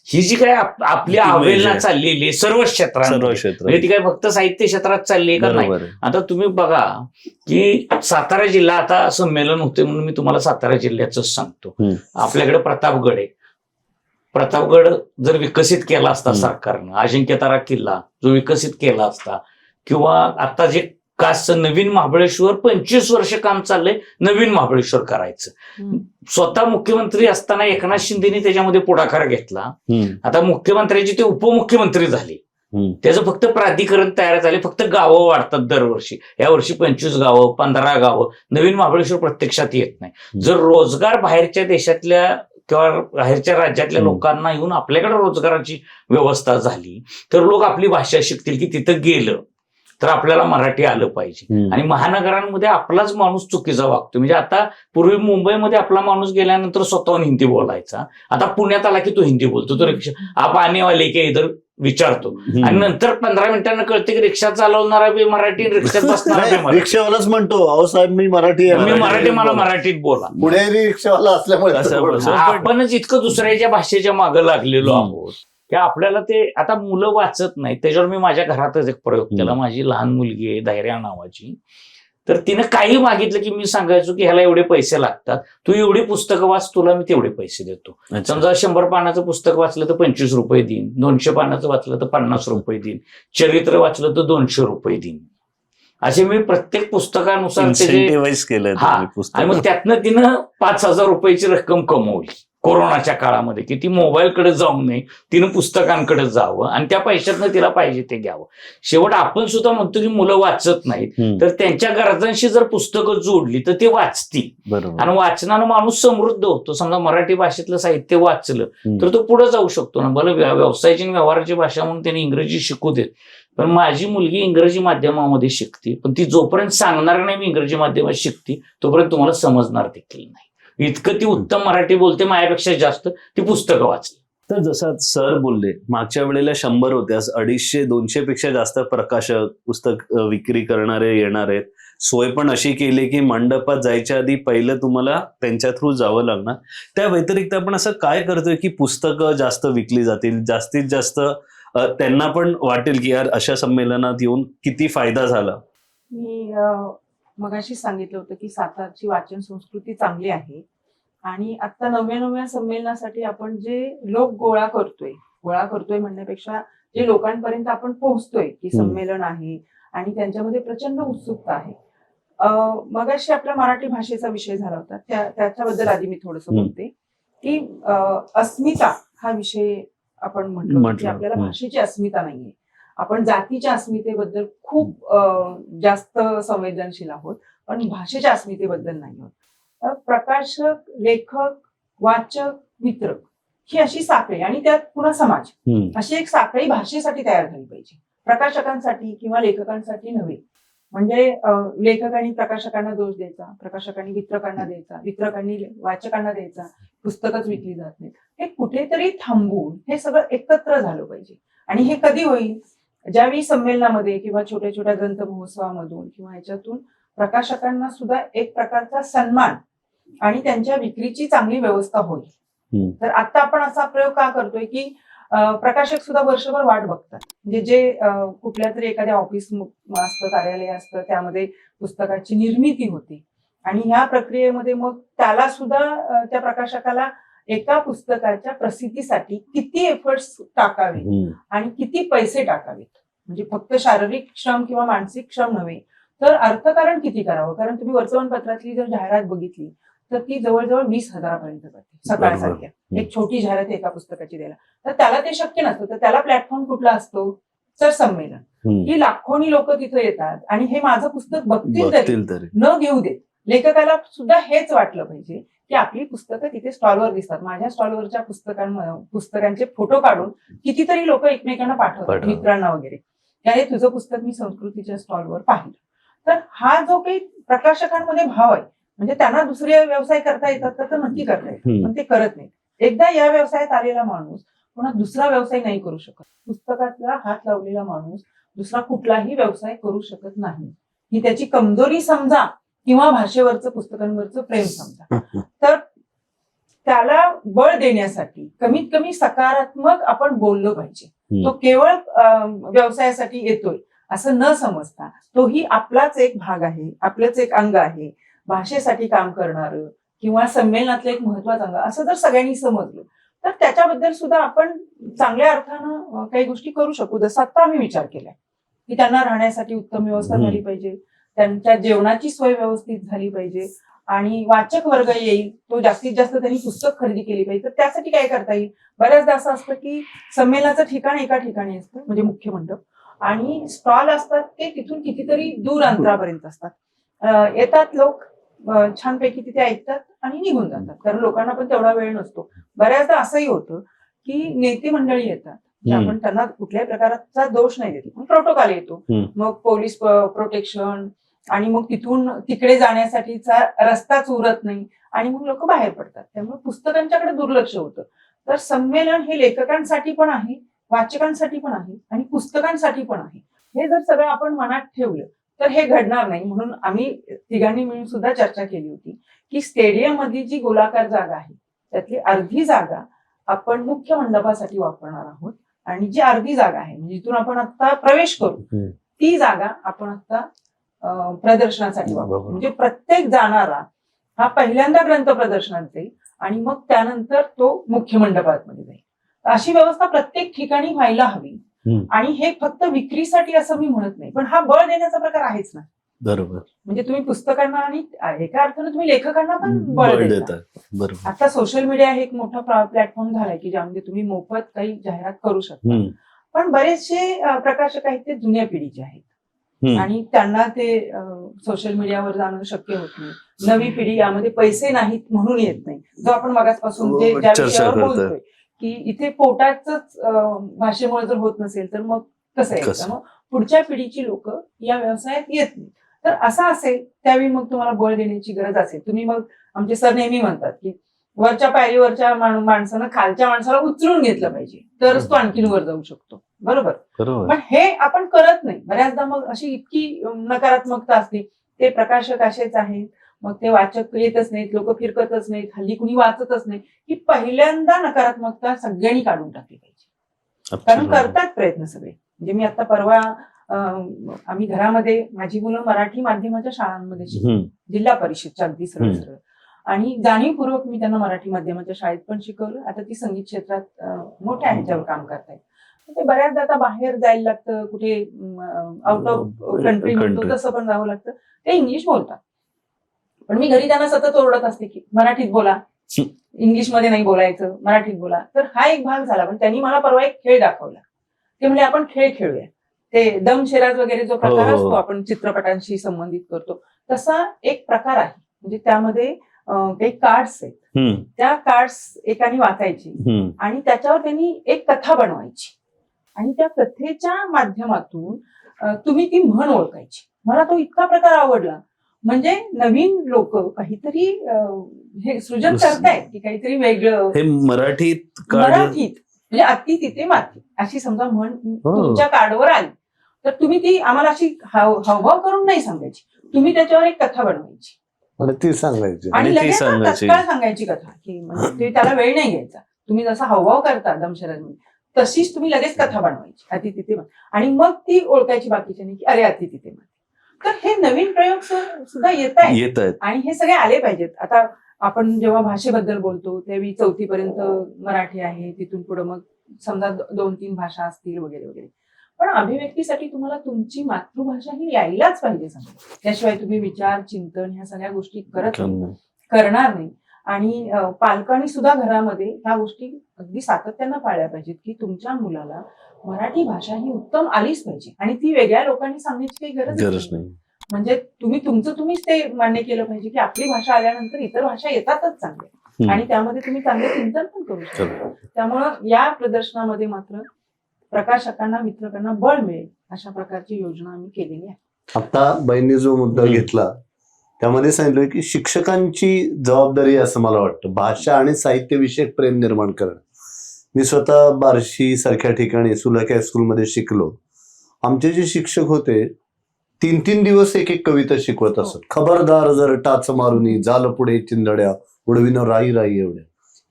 ही जी काय आपली अवहेलना चाललेली आहे सर्व क्षेत्रात, म्हणजे ती काय फक्त साहित्य क्षेत्रात चालली आहे का नाही. आता तुम्ही बघा की सातारा जिल्हा आता संमेलन होते म्हणून मी तुम्हाला सातारा जिल्ह्याच सांगतो. आपल्याकडे प्रतापगड आहे. प्रतापगड जर विकसित केला असता सरकारनं, अजिंक्यतारा किल्ला जो विकसित केला असता किंवा आता जे कासचं नवीन महाबळेश्वर 25 वर्ष काम चाललंय नवीन महाबळेश्वर करायचं. स्वतः मुख्यमंत्री असताना एकनाथ शिंदेनी त्याच्यामध्ये पुढाकार घेतला. आता मुख्यमंत्र्याचे ते उपमुख्यमंत्री झाले, त्याचं फक्त प्राधिकरण तयार झाले, फक्त गावं वाढतात दरवर्षी. यावर्षी 25 गावं 15 गावं, नवीन महाबळेश्वर प्रत्यक्षात येत नाही. जर रोजगार बाहेरच्या देशातल्या किंवा बाहेरच्या राज्यातल्या लोकांना येऊन आपल्याकडे रोजगाराची व्यवस्था झाली तर लोक आपली भाषा शिकतील की तिथं गेलं तर आपल्याला मराठी आलं पाहिजे. आणि महानगरांमध्ये आपलाच माणूस चुकीचा वागतो. म्हणजे आता पूर्वी मुंबईमध्ये आपला माणूस गेल्यानंतर स्वतःहून हिंदी बोलायचा, आता पुण्यात आला की तो हिंदी बोलतो. तो रिक्षा आप आने वाले के इधर विचारतो आणि नंतर 15 मिनिटांना कळते की रिक्षा चालवणारा बी मराठी, रिक्षात बसणारा रिक्षावालाच म्हणतो अहो साहेब मी मराठी मला मराठीत बोला. पुढे रिक्षावाला असल्यामुळे आपणच इतकं दुसऱ्याच्या भाषेच्या मागे लागलेलो आहोत की आपल्याला ते आता मुलं वाचत नाही. त्याच्यावर मी माझ्या घरातच एक प्रयोग केला. माझी लहान मुलगी आहे धैर्या नावाची, तर तिनं काही मागितलं की मी सांगायचो की ह्याला एवढे पैसे लागतात, तू एवढी पुस्तकं वाच, तुला मी तेवढे पैसे देतो. समजा 100 पानाचं पुस्तक वाचलं तर 25 रुपये देईन, 200 पानाचं वाचलं तर 50 रुपये देईन, चरित्र वाचलं तर 200 रुपये देईन. असे मी प्रत्येक पुस्तकानुसार केलं. आणि मग त्यातनं तिनं 5,000 रुपयाची रक्कम कमवली कोरोनाच्या काळामध्ये की ती मोबाईलकडे जाऊ नये, तिनं पुस्तकांकडे जावं आणि त्या पैशातनं तिला पाहिजे ते घ्यावं. शेवट आपण सुद्धा म्हणतो की मुलं वाचत नाहीत, तर त्यांच्या गरजांशी जर पुस्तकं जोडली तर ते वाचतील आणि वाचनानं माणूस समृद्ध होतो. समजा मराठी भाषेतलं साहित्य वाचलं तर तो पुढे जाऊ शकतो ना. भले व्यवसायाची आणि व्यवहाराची भाषा म्हणून त्यांनी इंग्रजी शिकू देत, पण माझी मुलगी इंग्रजी माध्यमामध्ये शिकते, पण ती जोपर्यंत सांगणार नाही मी इंग्रजी माध्यमात शिकते तोपर्यंत तुम्हाला समजणार देखील नाही. इतकं ती उत्तम मराठी बोलते, माझ्यापेक्षा जास्त ती पुस्तकं वाचली. तर जसं सर बोलले मागच्या वेळेला 100 होते, 250-200 पेक्षा जास्त प्रकाशक पुस्तक विक्री करणारे येणार आहेत. सोय पण अशी केली की मंडपात जायच्या आधी पहिलं तुम्हाला त्यांच्या थ्रू जावं लागणार. त्या व्यतिरिक्त आपण असं काय करतोय की पुस्तकं जास्त विकली जातील, जास्तीत जास्त त्यांना पण वाटेल की यार अशा संमेलनात येऊन किती फायदा झाला. मी मगाशी सांगितलं होतं की सातारची वाचन संस्कृती चांगली आहे आणि आता नव्या संमेलनासाठी आपण जे लोक गोळा करतोय म्हणण्यापेक्षा जे लोकांपर्यंत आपण पोहोचतोय की संमेलन आहे आणि त्यांच्यामध्ये प्रचंड उत्सुकता आहे. मगाशी आपला मराठी भाषेचा विषय झाला होता त्याच्याबद्दल आधी मी थोडंसं बोलते की अस्मिता हा विषय आपण म्हटलं की आपल्याला भाषेची अस्मिता नाहीये. आपण जातीच्या अस्मितेबद्दल खूप जास्त संवेदनशील आहोत, पण भाषेच्या अस्मितेबद्दल नाही आहोत. प्रकाशक, लेखक, वाचक, वितरक ही अशी साखळी आणि त्यात पुन्हा समाज अशी एक साखळी भाषेसाठी तयार झाली पाहिजे. प्रकाशकांसाठी किंवा लेखकांसाठी नव्हे. म्हणजे लेखकांनी प्रकाशकांना दोष द्यायचा, प्रकाशकांनी वितरकांना द्यायचा, वितरकांनी वाचकांना द्यायचा, पुस्तकच विकली जात नाहीत, हे कुठेतरी थांबवून हे सगळं एकत्र झालं पाहिजे. आणि हे कधी होईल? ज्यावेळी संमेलनामध्ये किंवा छोट्या छोट्या ग्रंथ महोत्सवामधून किंवा ह्याच्यातून प्रकाशकांना सुद्धा एक प्रकारचा सन्मान आणि त्यांच्या विक्रीची चांगली व्यवस्था होईल. तर आता आपण असा प्रयोग का करतोय की प्रकाशक सुद्धा वर्षभर वाट बघतात. म्हणजे जे कुठल्या तरी एखाद्या ऑफिस असतं, कार्यालय असतं, त्यामध्ये पुस्तकाची निर्मिती होते आणि ह्या प्रक्रियेमध्ये मग त्याला सुद्धा त्या प्रकाशकाला एका पुस्तकाच्या प्रसिद्धीसाठी किती एफर्ट्स टाकावे आणि किती पैसे टाकावेत. म्हणजे फक्त शारीरिक श्रम किंवा मानसिक श्रम नव्हे, तर अर्थकारण किती करावं. कारण तुम्ही वर्तमानपत्रातली जर जाहिरात बघितली तर ती जवळजवळ 20,000 जाते सकाळसारख्या. एक छोटी जाहिरात एका पुस्तकाची द्यायला, तर त्याला ते शक्य नसतं. तर त्याला प्लॅटफॉर्म कुठला असतो? तर संमेलन. ही लाखोनी लोक तिथे येतात आणि हे माझं पुस्तक बघतील तरी न घेऊ देत. लेखकाला सुद्धा हेच वाटलं पाहिजे की आपली पुस्तकं तिथे स्टॉलवर दिसतात. माझ्या स्टॉलवरच्या पुस्तकांचे फोटो काढून कितीतरी लोक एकमेकांना पाठवतात, मित्रांना वगैरे, त्याने तुझं पुस्तक मी संस्कृतीच्या स्टॉलवर पाहिलं. तर हा जो काही प्रकाशकांमध्ये भाव आहे, म्हणजे त्यांना दुसरे व्यवसाय करता येतात तर नक्की करता येतात, पण ते करत नाहीत. एकदा या व्यवसायात आलेला माणूस पुन्हा दुसरा व्यवसाय नाही करू शकत. पुस्तकातला हात लावलेला माणूस दुसरा कुठलाही व्यवसाय करू शकत नाही. ही त्याची कमजोरी समजा किंवा भाषेवरचं, पुस्तकांवरचं प्रेम समजा. तर त्याला बळ देण्यासाठी कमीत कमी सकारात्मक आपण बोललो पाहिजे. तो केवळ व्यवसायासाठी येतोय असं न समजता तोही आपलाच एक भाग आहे, आपलंच एक अंग आहे, भाषेसाठी काम करणारं किंवा संमेलनातलं एक महत्वाचं अंग असं जर सगळ्यांनी समजलं तर त्याच्याबद्दल सुद्धा आपण चांगल्या अर्थानं काही गोष्टी करू शकू. जसं आता आम्ही विचार केलाय की त्यांना राहण्यासाठी उत्तम व्यवस्था झाली पाहिजे, त्यांच्या जेवणाची सोय व्यवस्थित झाली पाहिजे आणि वाचक वर्ग येईल, तो जास्तीत जास्त त्यांनी पुस्तक खरेदी केली पाहिजे. तर त्यासाठी काय करता येईल? बऱ्याचदा असं असतं की संमेलनाचं ठिकाण एका ठिकाणी असतं, म्हणजे मुख्य मंडप, आणि स्टॉल असतात ते तिथून कितीतरी दूर अंतरापर्यंत असतात. येतात लोक, छानपैकी तिथे ऐकतात आणि निघून जातात, कारण लोकांना पण तेवढा वेळ नसतो. बऱ्याचदा असंही होतं की नेते मंडळी येतात, आपण त्यांना कुठल्याही प्रकारचा दोष नाही देतो, पण प्रोटोकॉल येतो, मग पोलीस प्रोटेक्शन आणि मग तिथून तिकडे जाण्यासाठीचा रस्ताच उरत नाही आणि मग लोक बाहेर पडतात. त्यामुळे पुस्तकांच्याकडे दुर्लक्ष होतं. तर संमेलन हे लेखकांसाठी पण आहे, वाचकांसाठी पण आहे आणि पुस्तकांसाठी पण आहे. हे जर सगळं आपण मनात ठेवलं तर हे घडणार नाही. म्हणून आम्ही तिघांनी मिळून सुद्धा चर्चा केली होती की स्टेडियम मधली जी गोलाकार जागा आहे त्यातली अर्धी जागा आपण मुख्य मंडपासाठी वापरणार आहोत आणि जी अर्धी जागा आहे म्हणजे जिथून आपण आता प्रवेश करू ती जागा आपण आता प्रदर्शनासाठी वापरू. म्हणजे प्रत्येक जाणारा हा पहिल्यांदा ग्रंथ प्रदर्शनात जाईल आणि मग त्यानंतर तो मुख्य मंडपामध्ये जाईल. अशी व्यवस्था प्रत्येक ठिकाणी व्हायला हवी. आणि हे फक्त विक्रीसाठी असं मी म्हणत नाही, पण हा बळ देण्याचा प्रकार आहेच ना. बरोबर. म्हणजे तुम्ही पुस्तकांना आणि एका अर्थानं तुम्ही लेखकांना पण बळ देता. बरोबर. आता सोशल मीडिया हे एक मोठा प्लॅटफॉर्म झालाय की ज्यामध्ये तुम्ही मोफत काही जाहिरात करू शकता. पण बरेचसे प्रकाशक आहेत ते जुन्या पिढीचे आहेत आणि त्यांना ते सोशल मीडियावर जाणं शक्य होत नाही. नवी पिढी यामध्ये पैसे नाहीत म्हणून येत नाही. जो आपण मगाचपासून ज्या विषयावर बोलतोय की इथे पोटाच भाषेमुळे जर होत नसेल तर मग कसं यायचं? मग पुढच्या पिढीची लोक या व्यवसायात येत नाही. तर असं असेल त्यावेळी मग तुम्हाला बळ देण्याची गरज असेल. तुम्ही मग आमचे सर नेहमी म्हणतात की वरच्या पायरीवरच्या माणसानं खालच्या माणसाला उचलून घेतलं पाहिजे तरच तो आणखीन वर जाऊ शकतो. बरोबर. पण हे आपण करत नाही. बऱ्याचदा मग अशी इतकी नकारात्मकता असते. ते प्रकाशक असेच आहेत, मग ते वाचक येतच नाहीत, लोक फिरकतच नाहीत, हल्ली कुणी वाचतच नाही, की पहिल्यांदा नकारात्मकता सगळ्यांनी काढून टाकली पाहिजे. कारण करतात प्रयत्न सगळे. म्हणजे मी आता परवा आम्ही घरामध्ये माझी मुलं मराठी माध्यमाच्या शाळांमध्ये शिकतात, जिल्हा परिषदच्या अगदी सरळ सरळ, आणि जाणीवपूर्वक मी त्यांना मराठी माध्यमाच्या शाळेत पण शिकवलं. आता ती संगीत क्षेत्रात मोठ्या ह्याच्यावर काम करतायत. ते बऱ्याचदा आता बाहेर जायला लागतं, कुठे आउट ऑफ कंट्री म्हणतो country. तसं पण जावं लागतं, ते इंग्लिश बोलतात. पण मी घरी त्यांना सतत ओरडत असते की मराठीत बोला, इंग्लिशमध्ये नाही बोलायचं, मराठीत बोला. तर हा एक भाग झाला. पण त्यांनी मला परवा एक खेळ दाखवला. ते म्हणजे आपण खेळ खेळूया. ते दमशेराज वगैरे जो प्रकार हो. असतो आपण चित्रपटांशी संबंधित करतो, तसा एक प्रकार आहे. म्हणजे त्यामध्ये काही कार्ड्स आहेत. त्या कार्ड्स एकाने वाचायची आणि त्याच्यावर त्यांनी एक कथा बनवायची आणि त्या कथेच्या माध्यमातून तुम्ही ती म्हण ओळखायची. मला तो इतका प्रकार आवडला. म्हणजे नवीन लोक काहीतरी हे सृजन करतायत की काहीतरी वेगळं. हे मराठीत म्हणजे अति तिथे माती अशी समजा म्हण तुमच्या कार्डवर आली तर तुम्ही ती आम्हाला अशी हावभाव करून नाही सांगायची, तुम्ही त्याच्यावर एक कथा बनवायची आणि ती सांगायची आणि आणि ती लगेच सांगायची. तत्काळ सांगायची कथा की म्हणजे ते त्याला वेळ नाही घ्यायचा. तुम्ही जसा हावभाव करता दमशराजमध्ये तशीच तुम्ही लगेच कथा बनवायची अति तिथे माती आणि मग ती ओळखायची बाकीच्यानी की अरे अति तिथे माती. तर हे नवीन प्रयोग सुद्धा येत आहेत आणि हे सगळे आले पाहिजेत. आता आपण जेव्हा भाषेबद्दल बोलतो त्यावेळी 4थी पर्यंत मराठी आहे, तिथून पुढे मग समजा 2-3 भाषा असतील वगैरे वगैरे. पण अभिव्यक्तीसाठी तुम्हाला तुमची मातृभाषा ही यायलाच पाहिजे समजा. त्याशिवाय तुम्ही विचार चिंतन ह्या सगळ्या गोष्टी करणार नाही. आणि पालकांनी सुद्धा घरामध्ये ह्या गोष्टी अगदी सातत्यानं पाळल्या पाहिजेत की तुमच्या मुलाला मराठी भाषा ही उत्तम आलीच पाहिजे आणि ती वेगळ्या लोकांनी सांगण्याची काही गरज नाही. म्हणजे तुम्हीच ते मान्य केलं पाहिजे की आपली भाषा आल्यानंतर इतर भाषा येतातच चांगल्या आणि त्यामध्ये तुम्ही चांगले चिंतन पण करू शकता. त्यामुळं या प्रदर्शनामध्ये मात्र प्रकाशकांना मित्रकांना बळ मिळेल अशा प्रकारची योजना आम्ही केलेली आहे. आता बाईंनी जो मुद्दा घेतला त्यामध्ये सांगितलं की शिक्षकांची जबाबदारी असं मला वाटतं भाषा आणि साहित्यविषयक प्रेम निर्माण करणं. मी स्वतः बार्शी सारख्या ठिकाणी सुलाकी हायस्कूलमध्ये शिकलो. आमचे जे शिक्षक होते 3-3 दिवस एक कविता शिकवत असत. खबरदार जर टाच मारुनी झालं पुढे चिंदड्या उडविनं राई राई एवढ्या.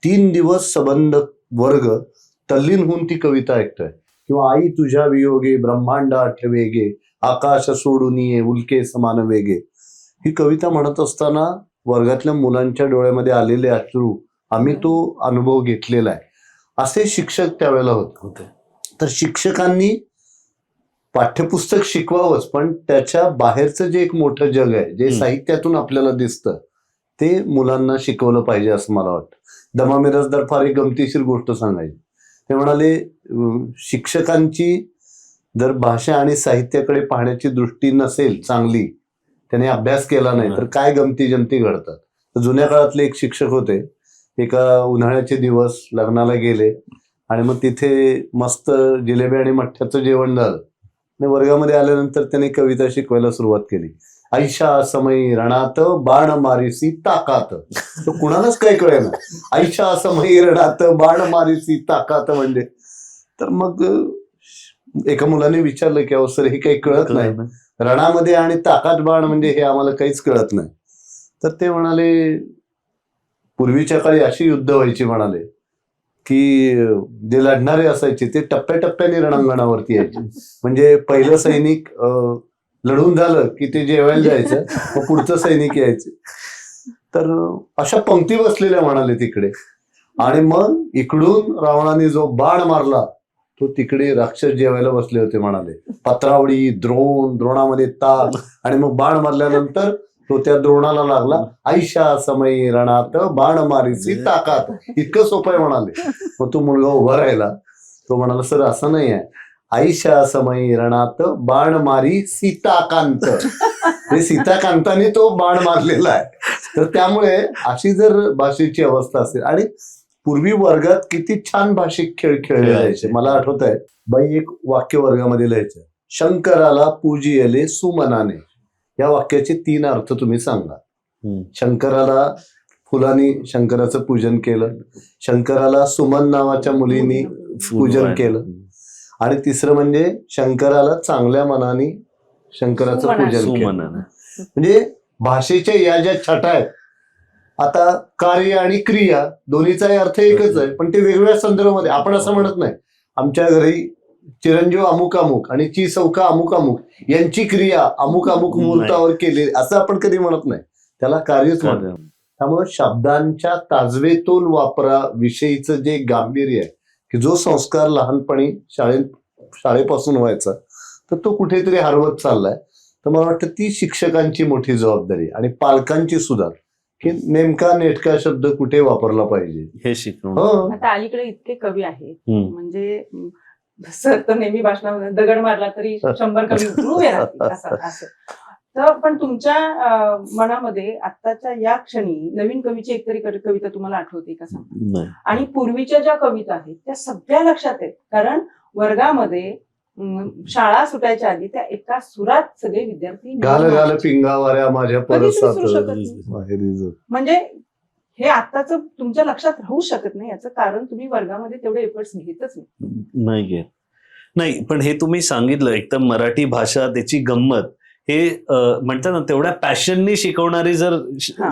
3 दिवस सबंध वर्ग तल्लीन होऊन ती कविता ऐकतोय. किंवा आई तुझ्या वियोगे ब्रह्मांड आठवेगे आकाश सोडून ये उल्के समान वेगे. ही कविता म्हणत असताना वर्गातल्या मुलांच्या डोळ्यामध्ये आलेले अश्रू आम्ही तो अनुभव घेतलेला आहे. असे शिक्षक त्यावेळेला होते. तर शिक्षकांनी पाठ्यपुस्तक शिकवावंच पण त्याच्या बाहेरचं जे एक मोठं जग आहे जे साहित्यातून आपल्याला दिसतं ते मुलांना शिकवलं पाहिजे असं मला वाटतं. दमा मिरासदार फार एक गमतीशीर गोष्ट सांगायची. ते म्हणाले शिक्षकांची जर भाषा आणि साहित्याकडे पाहण्याची दृष्टी नसेल चांगली, त्याने अभ्यास केला नाही तर काय गमती जमती घडतात. तर जुन्या काळातले एक शिक्षक होते. एका उन्हाळ्याचे दिवस लग्नाला गेले आणि मग तिथे मस्त जिलेबी आणि मठ्ठ्याचं जेवण झालं आणि वर्गामध्ये आल्यानंतर त्याने कविता शिकवायला सुरुवात केली. आयशा समयी रणात बाण मारीसी ताकात. तर कुणालाच काय कळेना आयशा समयी रणात बाण मारीसी ताकात म्हणजे. तर मग एका मुलाने विचारलं की अहो सर हे काही कळत नाही, रणामध्ये आणि ताकात बाण म्हणजे हे आम्हाला काहीच कळत नाही. तर ते म्हणाले पूर्वीच्या काळी अशी युद्ध व्हायची म्हणाले की जे लढणारे असायचे ते टप्प्याटप्प्याने रणांगणावरती यायचे. म्हणजे पहिलं सैनिक लढून झालं की ते जेवायला जायचं मग पुढचं सैनिक यायचे. तर अशा पंक्ती बसलेल्या म्हणाले तिकडे. आणि मग इकडून रावणाने जो बाण मारला तो तिकडे राक्षस जेवायला बसले होते म्हणाले. पत्रावळी द्रोणामध्ये ताक आणि मग बाण मारल्यानंतर तो त्या द्रोणाला लागला. आयशा समयी रणात बाण मारीसी ताकात. इतकं सोपं आहे म्हणाले. मग तो मुलगा उभा राहिला. तो म्हणाला सर असं नाही आहे, आयशा समयी रणात बाण मारी सीताकांत. हे सीताकांताने तो बाण मारलेला आहे. तर त्यामुळे अशी जर भाषेची अवस्था असेल आणि पूर्वी वर्गात किती छान भाषिक खेळ खेळले जायचे. मला आठवत आहे बाई एक वाक्य वर्गामध्ये लिहायचं, शंकराला पूजियले सुमनाने. या वाक्याचे 3 अर्थ तुम्ही सांगा. शंकराला फुलांनी शंकराचं पूजन केलं, शंकराला सुमन नावाच्या मुलीनी पूजन केलं आणि तिसरं म्हणजे शंकराला चांगल्या मनाने शंकराचं पूजन केलं. म्हणजे भाषेच्या या ज्या छटा आहेत, आता कार्य आणि क्रिया दोन्हीचाही अर्थ एकच आहे पण ते वेगवेगळ्या संदर्भामध्ये. आपण असं म्हणत नाही आमच्या घरी चिरंजीव अमुक अमुक आणि ची चौका अमुक अमुक यांची क्रिया अमुक अमुक मुहूर्तावर केली असं आपण कधी म्हणत नाही, त्याला कार्यच म्हणतो. त्यामुळे शब्दांच्या ताजवेतोल वापरा विषयीचं जे गांभीर्य आहे की जो संस्कार लहानपणी शाळेपासून व्हायचा तर तो कुठेतरी हरवत चाललाय. तर मला वाटतं ती शिक्षकांची मोठी जबाबदारी आणि पालकांची सुद्धा, की नेमका नेटका शब्द कुठे वापरला पाहिजे हे शिकवण. हो. आता अलीकडे इतके कवी आहेत, म्हणजे सर तर नेहमी भाषणामध्ये दगड मारला तरी 100 कवी उभे राहतील असं. तर पण तुमच्या मनामध्ये आत्ताच्या या क्षणी नवीन कवीची एकतरी कविता तुम्हाला आठवते का सांगा? नाही. आणि पूर्वीच्या ज्या कविता आहेत त्या सगळ्या लक्षात आहेत, कारण वर्गामध्ये शाळा सुटायच्या आधी त्या एका सुरात सगळे विद्यार्थी गाल गाल पिंगावाऱ्या माझ्या कधीच परसात विसरू शकत नाही. माहेरी जो. म्हणजे हे आत्ताच तुमच्या लक्षात राहू शकत नाही. याचं कारण तुम्ही वर्गामध्ये तेवढे एफर्ट्स घेतच नाही घेत. नाही, पण हे तुम्ही सांगितलं एकदम मराठी भाषा त्याची गंमत हे म्हणतात ना, तेवढ्या पॅशननी शिकवणारे जर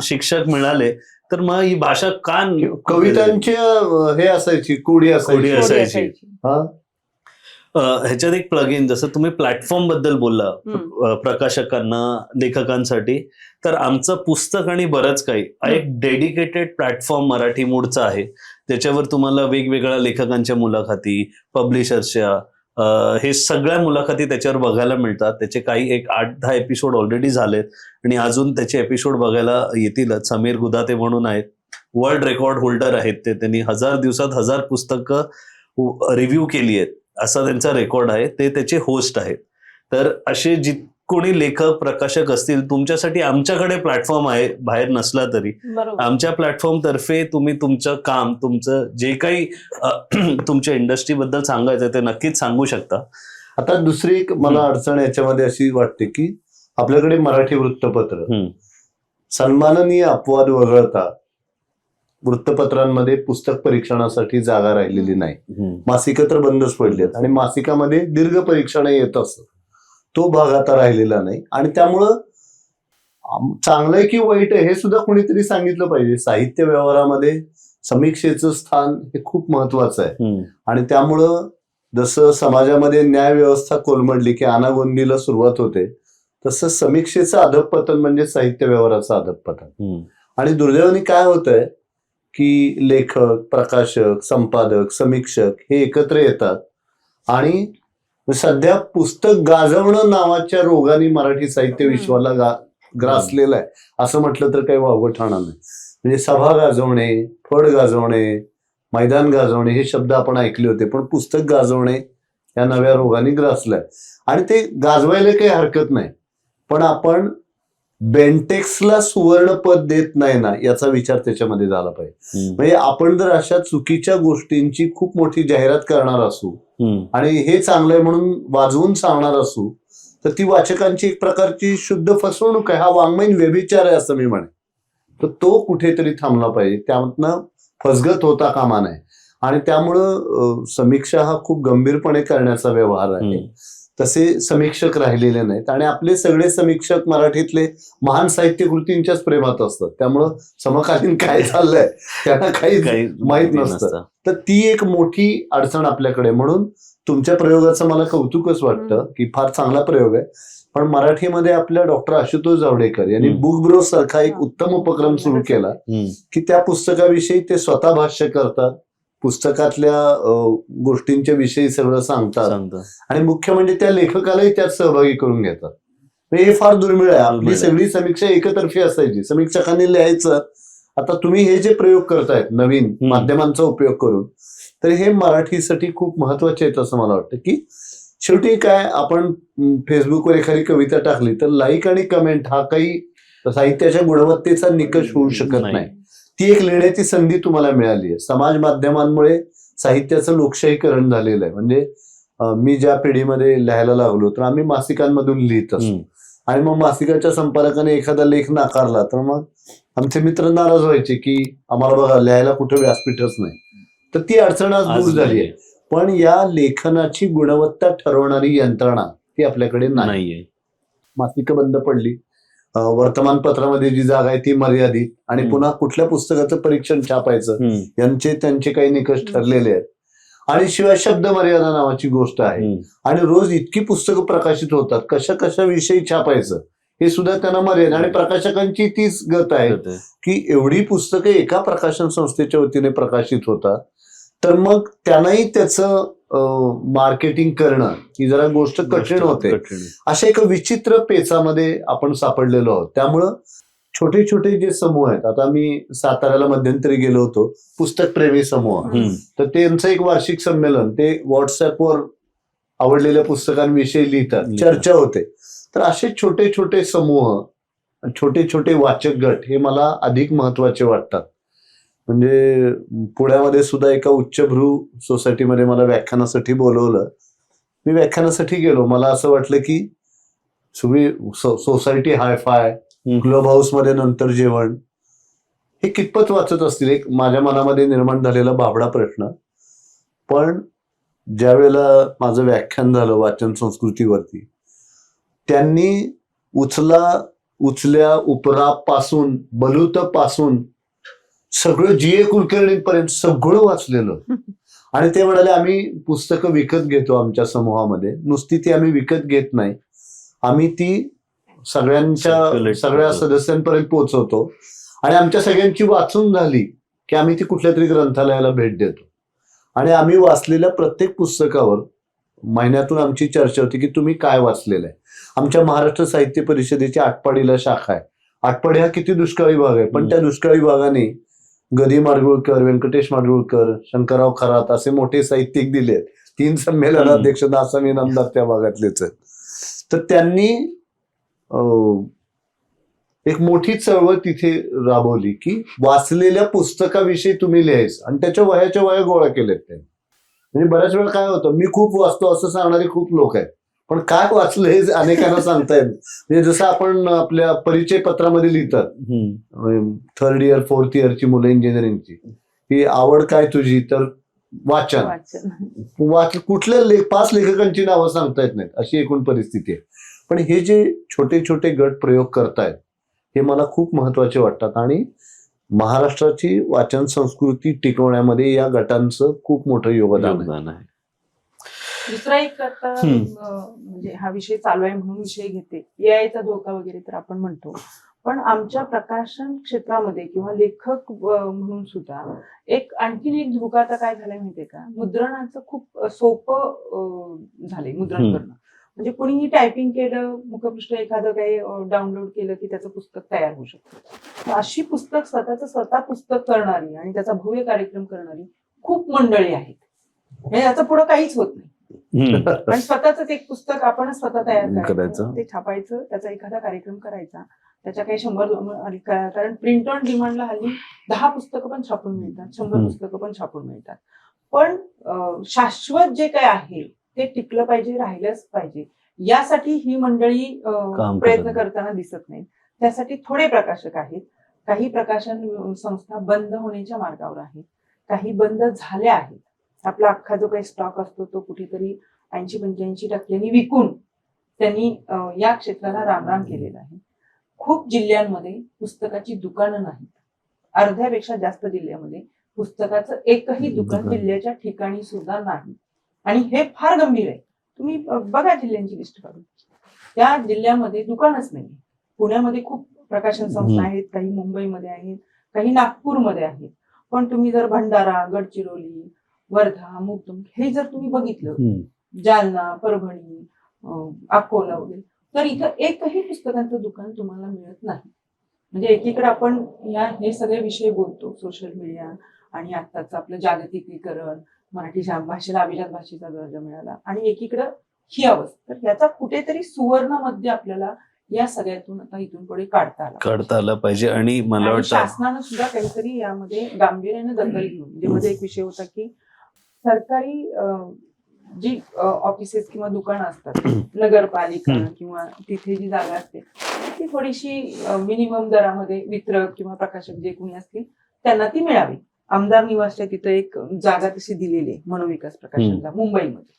शिक्षक मिळाले तर मग ही भाषा का कवितांची हे असायची, कोडी कोडी असायची. असायची. हा. ह्याच्यात एक प्लगइन, जसं तुम्ही प्लॅटफॉर्म बद्दल बोलला प्रकाशकांना, लेखकांसाठी, तर आमचं पुस्तक आणि बरंच काही एक डेडिकेटेड प्लॅटफॉर्म मराठी मूडचा आहे, ज्याच्यावर तुम्हाला वेगवेगळ्या लेखकांच्या मुलाखती, पब्लिशर्सच्या हे सगळ्या मुलाखती त्याच्यावर बघायला मिळतात. त्याचे काही एक 8-10 एपिसोड ऑलरेडी झालेत आणि अजून त्याचे एपिसोड बघायला येतीलच. समीर गुदाते म्हणून आहेत, वर्ल्ड रेकॉर्ड होल्डर आहेत ते. त्यांनी 1000 दिवसात 1000 पुस्तकं रिव्ह्यू केली आहेत असा त्यांचा रेकॉर्ड आहे. ते त्याचे होस्ट आहेत. तर असे कोणी लेखक, प्रकाशक असतील, तुमच्यासाठी आमच्याकडे प्लॅटफॉर्म आहे, बाहेर नसला तरी. आमच्या प्लॅटफॉर्म तर्फे तुम्ही तुमचं काम, तुमचं जे काही तुमच्या इंडस्ट्रीबद्दल सांगायचं ते नक्कीच सांगू शकता. आता दुसरी एक मला अडचण याच्यामध्ये अशी वाटते की आपल्याकडे मराठी वृत्तपत्र सन्माननीय अपवाद वगळता वृत्तपत्रांमध्ये पुस्तक परीक्षणासाठी जागा राहिलेली नाही. मासिकं तर बंदच पडली आहेत आणि मासिकामध्ये दीर्घ परीक्षण येत असत, तो भाग आता राहिलेला नाही. आणि त्यामुळं चांगलं आहे की वाईट आहे हे सुद्धा कोणीतरी सांगितलं पाहिजे. साहित्य व्यवहारामध्ये समीक्षेचं स्थान हे खूप महत्वाचं आहे. आणि त्यामुळं जसं समाजामध्ये न्याय व्यवस्था कोलमडली की अनागोंदीला सुरुवात होते, तसं समीक्षेचं अधःपतन म्हणजे साहित्य व्यवहाराचं अधःपतन. आणि दुर्दैवाने काय होतंय की लेखक, प्रकाशक, संपादक, समीक्षक हे एकत्र येतात आणि सध्या पुस्तक गाजवणं नावाच्या रोगाने मराठी साहित्य विश्वाला ग्रासलेला आहे असं म्हटलं तर काही वावगं ठरणार नाही. म्हणजे सभा गाजवणे, फड गाजवणे, मैदान गाजवणे हे शब्द आपण ऐकले होते, पण पुस्तक गाजवणे या नव्या रोगाने ग्रासलाय. आणि ते गाजवायला काही हरकत नाही, पण आपण बेंटेक्सला सुवर्ण पद देत नाही ना याचा विचार त्याच्यामध्ये झाला पाहिजे. म्हणजे आपण जर अशा चुकीच्या गोष्टींची खूप मोठी जाहिरात करणार असू आणि हे चांगलंय म्हणून वाजवून सांगणार असू तर ती वाचकांची एक प्रकारची शुद्ध फसवणूक आहे. हा वाङ्मयीन व्यभिचार आहे असं मी म्हणेन. तर तो कुठेतरी थांबला पाहिजे, त्यामधनं फसगत होता कामा नये. आणि त्यामुळं समीक्षा हा खूप गंभीरपणे करण्याचा व्यवहार आहे. तसे समीक्षक राहिलेले नाहीत आणि आपले सगळे समीक्षक मराठीतले महान साहित्य कृतींच्याच प्रेमात असतात. त्यामुळं समकालीन काय चाललंय त्यांना काही माहीत नसतं. तर ती एक मोठी अडचण आपल्याकडे. म्हणून तुमच्या प्रयोगाचं मला कौतुकच वाटतं की फार चांगला प्रयोग आहे. पण मराठीमध्ये आपल्या डॉक्टर आशुतोष जावडेकर यांनी बुक ब्रो सारखा एक उत्तम उपक्रम सुरू केला की त्या पुस्तकाविषयी ते स्वतः भाष्य करतात, पुस्तकातल्या गोष्टींच्या विषयी सगळं सांगतात आणि मुख्य म्हणजे त्या लेखकालाही त्यात सहभागी करून घेतात. हे फार दुर्मिळ आहे. आपली सगळी समीक्षा एकतर्फी असायची, समीक्षकांनी लिहायचं. आता तुम्ही हे जे प्रयोग करतायत नवीन माध्यमांचा उपयोग करून, तर हे मराठीसाठी खूप महत्वाचे आहेत असं मला वाटतं. की शेवटी काय, आपण फेसबुकवर एखादी कविता टाकली तर लाईक आणि कमेंट हा काही साहित्याच्या गुणवत्तेचा निकष होऊ शकत नाही. ती एक लिहिण्याची संधी तुम्हाला मिळाली आहे. समाज माध्यमांमुळे साहित्याचं लोकशाहीकरण झालेलं आहे. म्हणजे मी ज्या पिढीमध्ये लिहायला लागलो तर आम्ही मासिकांमधून लिहित असतो आणि मग मासिकाच्या संपादकाने एखादा लेख नाकारला तर मग आमचे मित्र नाराज व्हायचे की आम्हाला बघा लिहायला कुठं व्यासपीठच नाही. तर ती अडचण आज दूर झाली आहे. पण या लेखनाची गुणवत्ता ठरवणारी यंत्रणा ती आपल्याकडे नाहीये. मासिकं बंद पडली, वर्तमानपत्रामध्ये जी जागा आहे ती मर्यादित आणि पुन्हा कुठल्या पुस्तकाचं परीक्षण छापायचं त्यांचे काही निकष ठरलेले आहेत. आणि शिवाय शब्द मर्यादा नावाची गोष्ट आहे आणि रोज इतकी पुस्तकं प्रकाशित होतात, कशा विषयी छापायचं हे सुद्धा त्यांना मर्यादा. आणि प्रकाशकांची तीच गत आहे की एवढी पुस्तकं एका प्रकाशन संस्थेच्या वतीने प्रकाशित होतात तर मग त्यांनाही त्याचं मार्केटिंग करणं ही जरा गोष्ट कठीण होते. अशा एका विचित्र पेचामध्ये आपण सापडलेलो आहोत. त्यामुळं छोटे छोटे जे समूह आहेत, आता मी साताऱ्याला मध्यंतरी गेलो होतो, पुस्तक प्रेमी समूह, तर त्यांचं एक वार्षिक संमेलन, ते व्हॉट्सअपवर आवडलेल्या पुस्तकांविषयी लिहितात, चर्चा होते. तर असे छोटे छोटे समूह, छोटे छोटे वाचक गट हे मला अधिक महत्वाचे वाटतात. म्हणजे पुण्यामध्ये सुद्धा एका उच्चभ्रू सोसायटीमध्ये मला व्याख्यानासाठी बोलवलं. मी व्याख्यानासाठी गेलो. मला असं वाटलं की सोसायटी हायफाय, क्लब हाऊस मध्ये नंतर जेवण, हे कितपत वाचत असतील, एक माझ्या मनामध्ये निर्माण झालेला बाबडा प्रश्न. पण ज्या वेळेला माझं व्याख्यान झालं वाचन संस्कृतीवरती, त्यांनी उचल्या उपरापासून बलूत पासून सगळं जी ए कुलकर्णींपर्यंत सगळं वाचलेलं. आणि ते म्हणाले, आम्ही पुस्तकं विकत घेतो आमच्या समूहामध्ये. नुसती ती आम्ही विकत घेत नाही, आम्ही ती सगळ्या सदस्यांपर्यंत पोहोचवतो. आणि आमच्या सगळ्यांची वाचून झाली की आम्ही ती कुठल्या तरी ग्रंथालयाला भेट देतो. आणि आम्ही वाचलेल्या प्रत्येक पुस्तकावर महिन्यातून आमची चर्चा होती की तुम्ही काय वाचलेलं आहे. आमच्या महाराष्ट्र साहित्य परिषदेची आटपाडीला शाखा आहे. आटपाडी हा किती दुष्काळी भाग आहे, पण त्या दुष्काळी भागाने गदी माडगुळकर, व्यंकटेश माडगुळकर, शंकरराव खरात असे मोठे साहित्यिक दिले. 3 संमेलनाध्यक्ष, दासामी नामदार त्या भागातलेच आहेत. तर त्यांनी एक मोठी चळवळ तिथे राबवली की वाचलेल्या पुस्तकाविषयी तुम्ही लिहायचं, आणि त्याच्या वह्याच्या वह्या गोळा केल्यात त्यांनी. म्हणजे बऱ्याच वेळा काय होतं, मी खूप वाचतो असं सांगणारे खूप लोक आहेत, पण काय वाचलं हे अनेकांना सांगता येत. म्हणजे जसं आपण आपल्या परिचय पत्रामध्ये लिहितात, 3rd इयर 4th इयरची मुलं इंजिनिअरिंगची, की आवड काय तुझी, तर वाचन. कुठल्या 5 लेखकांची नावं सांगता येत नाहीत, अशी एकूण परिस्थिती आहे. पण हे जे छोटे छोटे गट प्रयोग करतायत हे मला खूप महत्वाचे वाटतात. आणि महाराष्ट्राची वाचन संस्कृती टिकवण्यामध्ये या गटांचं खूप मोठं योगदान आहे. दुसरा एक आता म्हणजे हा विषय चालू आहे म्हणून विषय घेते, एआयचा धोका वगैरे तर आपण म्हणतो, पण आमच्या प्रकाशन क्षेत्रामध्ये किंवा लेखक म्हणून सुद्धा आणखीन एक धोका आता काय झालाय माहितीये का, मुद्रणाचं खूप सोपं झालंय मुद्रण करणं. म्हणजे कोणीही टायपिंग केलं, मुखपृष्ठ एखादं काही डाउनलोड केलं की त्याचं पुस्तक तयार होऊ शकतं. अशी पुस्तक स्वतः पुस्तक करणारी आणि त्याचा भव्य कार्यक्रम करणारी खूप मंडळी आहेत. म्हणजे याचं पुढे काहीच होत नाही. आणि स्वतःच एक पुस्तक आपण स्वतः तयार करायचं, ते छापायचं, त्याचा एखादा कार्यक्रम करायचा, त्याच्या काही 100, कारण प्रिंट ऑन डिमांडला हल्ली 10 पुस्तकं पण छापून मिळतात, 100 पुस्तकं पण छापून मिळतात. पण शाश्वत जे काय आहे ते टिकलं पाहिजे, राहिलंच पाहिजे, यासाठी ही मंडळी प्रयत्न करताना दिसत नाही. त्यासाठी थोडे प्रकाशक आहेत, काही प्रकाशन संस्था बंद होण्याच्या मार्गावर आहेत, काही बंद झाल्या आहेत. आपला अख्खा जो काही स्टॉक असतो तो कुठेतरी 80-85% विकून त्यांनी या क्षेत्राला रामराम केलेला आहे. खूप जिल्ह्यांमध्ये पुस्तकाची दुकानं नाहीत. अर्ध्यापेक्षा जास्त जिल्ह्यामध्ये पुस्तकाचं एकही दुकान जिल्ह्याच्या ठिकाणी सुद्धा नाही. आणि हे फार गंभीर आहे. तुम्ही बघा जिल्ह्यांची लिस्ट काढून, त्या जिल्ह्यामध्ये दुकानच नाही. पुण्यामध्ये खूप प्रकाशन संस्था आहेत, काही मुंबईमध्ये आहेत, काही नागपूरमध्ये आहेत. पण तुम्ही जर भंडारा, गडचिरोली, वर्धा, मुक्तम हे जर तुम्ही बघितलं, जालना, परभणी, अकोला वगैरे, तर इथं एकही पुस्तकांचं दुकान तुम्हाला मिळत नाही. म्हणजे एकीकडे आपण हे सगळे विषय बोलतो, सोशल मीडिया आणि आत्ताच आपलं जागतिकीकरण, मराठी भाषेला अभिजात भाषेचा दर्जा मिळाला, आणि एकीकडं ही अवस्था. तर याचा कुठेतरी सुवर्ण मध्य आपल्याला या सगळ्यातून आता इथून पुढे काढता आला पाहिजे. आणि मला वाटतं शासनानं सुद्धा काहीतरी यामध्ये गांभीर्याने दखल घेऊन, म्हणजे मध्ये एक विषय होता की सरकारी जी ऑफिसेस किंवा दुकानं असतात, नगरपालिका किंवा तिथे जी जागा असते ती थोडीशी मिनिमम दरामध्ये वितरक किंवा प्रकाशक जे कोणी असतील त्यांना ती मिळावी. आमदार निवासच्या तिथं एक जागा तशी दिलेली आहे मनोविकास प्रकाशनला मुंबईमध्ये.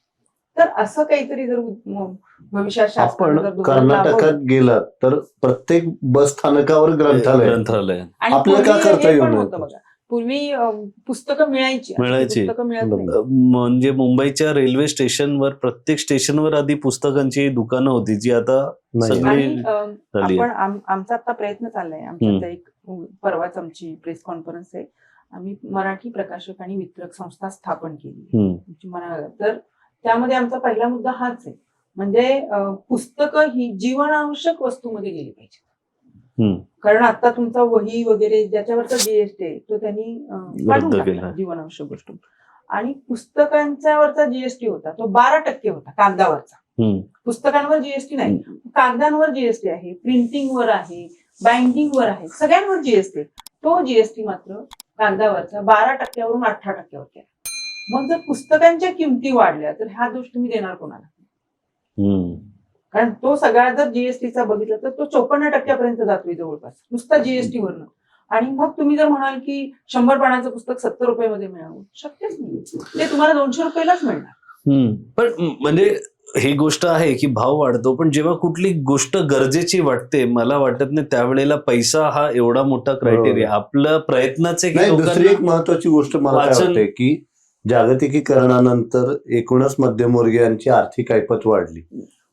तर असं काहीतरी जर भविष्यात आपण कर्नाटकात गेलात तर प्रत्येक बस स्थानकावर ग्रंथालय आपल्याला काय करता येईल. बघा, पूर्वी पुस्तकं मिळायची. पुस्तकं मिळत नाही. म्हणजे मुंबईच्या रेल्वे स्टेशनवर प्रत्येक स्टेशनवर आधी पुस्तकांची दुकानं होती, जी आता सगळी आपण आमचा आता प्रयत्न चाललाय. आमच्या एक परवाच आमची प्रेस कॉन्फरन्स आहे आम्ही मराठी प्रकाशक आणि वितरक संस्था स्थापन केली. तर त्यामध्ये आमचा पहिला मुद्दा हाच आहे, म्हणजे पुस्तकं ही जीवनावश्यक वस्तूमध्ये गेली पाहिजे. कारण आता तुमचा वही वगैरे ज्याच्यावरचा जीएसटी आहे तो त्यांनी काढून टाकला, जीवनावश्यक गोष्ट. आणि पुस्तकांच्यावरचा जीएसटी होता तो 12% होता कागदावरचा. पुस्तकांवर जीएसटी नाही, कागदांवर जीएसटी आहे, प्रिंटिंगवर आहे, बाइंडिंगवर आहे, सगळ्यांवर जीएसटी. तो जीएसटी मात्र कागदावरचा 12%वरून 18%वर केला. मग जर पुस्तकांच्या किमती वाढल्या तर ह्या दोष तुम्ही देणार कोणाला? कारण तो सगळा जर जीएसटीचा बघितला तर तो 54% जातोय जवळपास नुसता जीएसटी वरनं. आणि मग तुम्ही जर म्हणाल की 100 पानाचं पुस्तक 70 रुपयामध्ये मिळावं, शक्यच नाही. ते तुम्हाला 200 रुपयालाच मिळणार. पण म्हणजे ही गोष्ट आहे की भाव वाढतो, पण जेव्हा कुठली गोष्ट गरजेची वाटते, मला वाटत नाही त्यावेळेला पैसा हा एवढा मोठा क्रायटेरिया. आपलं प्रयत्नाचे दुसरी एक महत्वाची गोष्ट मला काय वाटते की जागतिकीकरणानंतर एकूणच मध्यमवर्गीयांची आर्थिक ऐपत वाढली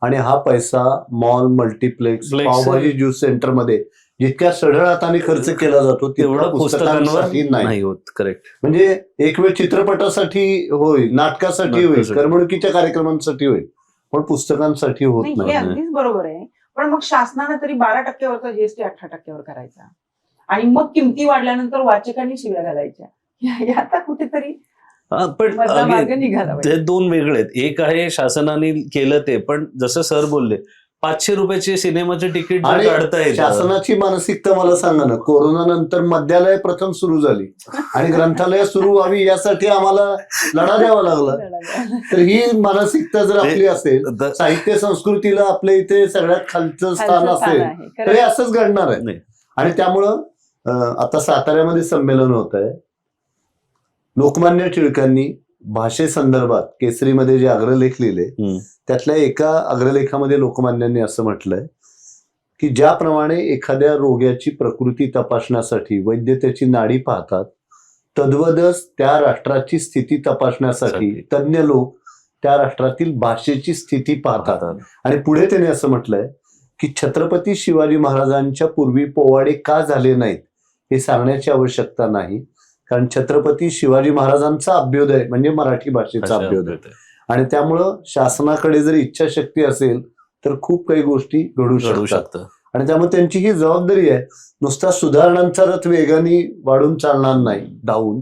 आणि हा पैसा mall, multiplex, pav bhaji juice centre मध्ये जितक्या सढळ हाताने खर्च केला जातो तेवढा पुस्तकांसाठी नाही होत. करेक्ट. म्हणजे एक वेळ चित्रपटासाठी होईल, नाटकासाठी होईल, करमणुकीच्या कार्यक्रमांसाठी होईल, पण पुस्तकांसाठी होत नाही. नाही. हे अगदीच बरोबर आहे, पण मग शासनाने तरी 12%वरचा जीएसटी 18%वर करायचा आणि मग किमती वाढल्यानंतर वाचकांनी शिव्या घालायच्या. आता कुठेतरी पण मार्ग निघाला. ते दोन वेगळे आहेत. एक आहे शासनाने केलं ते, पण जसं सर बोलले 500 रुपयाचे सिनेमाचे तिकीट काढता येत. शासनाची मानसिकता मला सांगा ना, कोरोना नंतर मद्यालय प्रथम सुरू झाली आणि ग्रंथालय सुरू व्हावी यासाठी आम्हाला लढा द्यावा लागला. तर ही मानसिकता जर आपली असेल, साहित्य संस्कृतीला आपल्या इथे सगळ्यात खालचं स्थान असेल तर हे असंच घडणार आहे. आणि त्यामुळं आता साताऱ्यामध्ये संमेलन होत आहे. लोकमान्य टिळकांनी भाषेसंदर्भात केसरीमध्ये जे अग्रलेख लिहिले त्यातल्या एका अग्रलेखामध्ये लोकमान्यांनी असं म्हटलंय की ज्याप्रमाणे एखाद्या रोग्याची प्रकृती तपासण्यासाठी वैद्य त्याची नाडी पाहतात, तद्वदच त्या राष्ट्राची स्थिती तपासण्यासाठी तज्ञ लोक त्या राष्ट्रातील भाषेची स्थिती पाहतात. आणि पुढे त्याने असं म्हटलंय की छत्रपती शिवाजी महाराजांच्या पूर्वी पोवाडे का झाले नाहीत हे सांगण्याची आवश्यकता नाही, कारण छत्रपती शिवाजी महाराजांचा अभ्युदय म्हणजे मराठी भाषेचा अभ्युदय. आणि त्यामुळं शासनाकडे जर इच्छाशक्ती असेल तर खूप काही गोष्टी घडू शकतात. आणि त्यामुळे त्यांची ही जबाबदारी आहे. नुसता सुधारणांचा रथ वेगाने वाढून चालणार नाही, धावून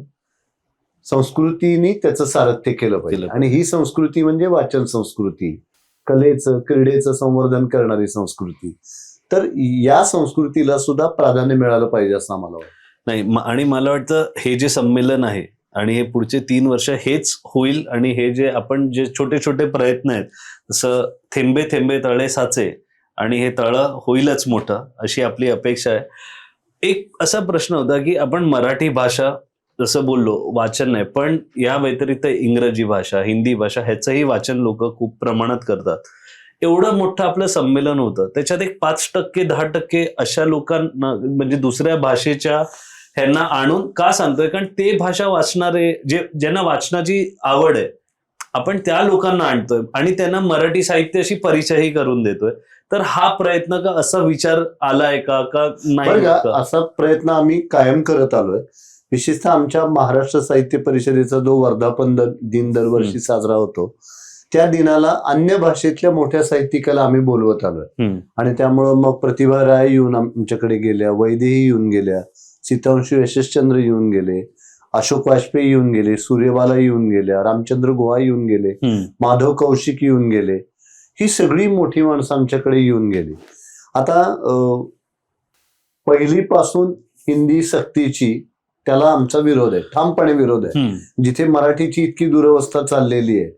संस्कृतीने त्याचं सारथ्य केलं पाहिजे. आणि ही संस्कृती म्हणजे वाचन संस्कृती, कलेचं क्रीडेचं संवर्धन करणारी संस्कृती. तर या संस्कृतीला सुद्धा प्राधान्य मिळालं पाहिजे असं आम्हाला वाटतं. नाही, आणि मला वाटतं हे जे संमेलन आहे आणि हे पुढचे 3 वर्ष हेच होईल. आणि हे जे आपण जे छोटे छोटे प्रयत्न आहेत, जसं थेंबे थेंबे तळे साचे, आणि हे तळं होईलच मोठं अशी आपली अपेक्षा आहे. एक असा प्रश्न होता की आपण मराठी भाषा जसं बोललो वाचन नाही, पण या व्यतिरिक्त इंग्रजी भाषा, हिंदी भाषा ह्याचंही वाचन लोक खूप प्रमाणात करतात. एवढं मोठं आपलं संमेलन होतं, त्याच्यात एक 5% 10% अशा लोकांना म्हणजे दुसऱ्या भाषेच्या ह्यांना आणून का सांगतोय, कारण ते भाषा वाचणारे ज्यांना वाचनाची आवड आहे आपण त्या लोकांना आणतोय आणि त्यांना मराठी साहित्याशी परिचयही करून देतोय. तर हा प्रयत्न का असा विचार आलाय का नाही? असा प्रयत्न आम्ही कायम करत आलोय. विशेषतः आमच्या महाराष्ट्र साहित्य परिषदेचा जो वर्धापन दिन दरवर्षी साजरा होतो त्या दिनाला अन्य भाषेतल्या मोठ्या साहित्यिकाला आम्ही बोलवत आलोय. आणि त्यामुळं मग प्रतिभा राय येऊन आमच्याकडे गेल्या, वैदेही येऊन गेल्या, सीतांशू यशश्चंद्र येऊन गेले, अशोक वाजपेयी येऊन गेले, सूर्यबाला येऊन गेल्या, रामचंद्र गुहा येऊन गेले, माधव कौशिक येऊन गेले. ही सगळी मोठी माणसं आमच्याकडे येऊन गेली. आता पहिलीपासून हिंदी सक्तीची त्याला आमचा विरोध आहे, ठामपणे विरोध आहे. जिथे मराठीची इतकी दुरवस्था चाललेली आहे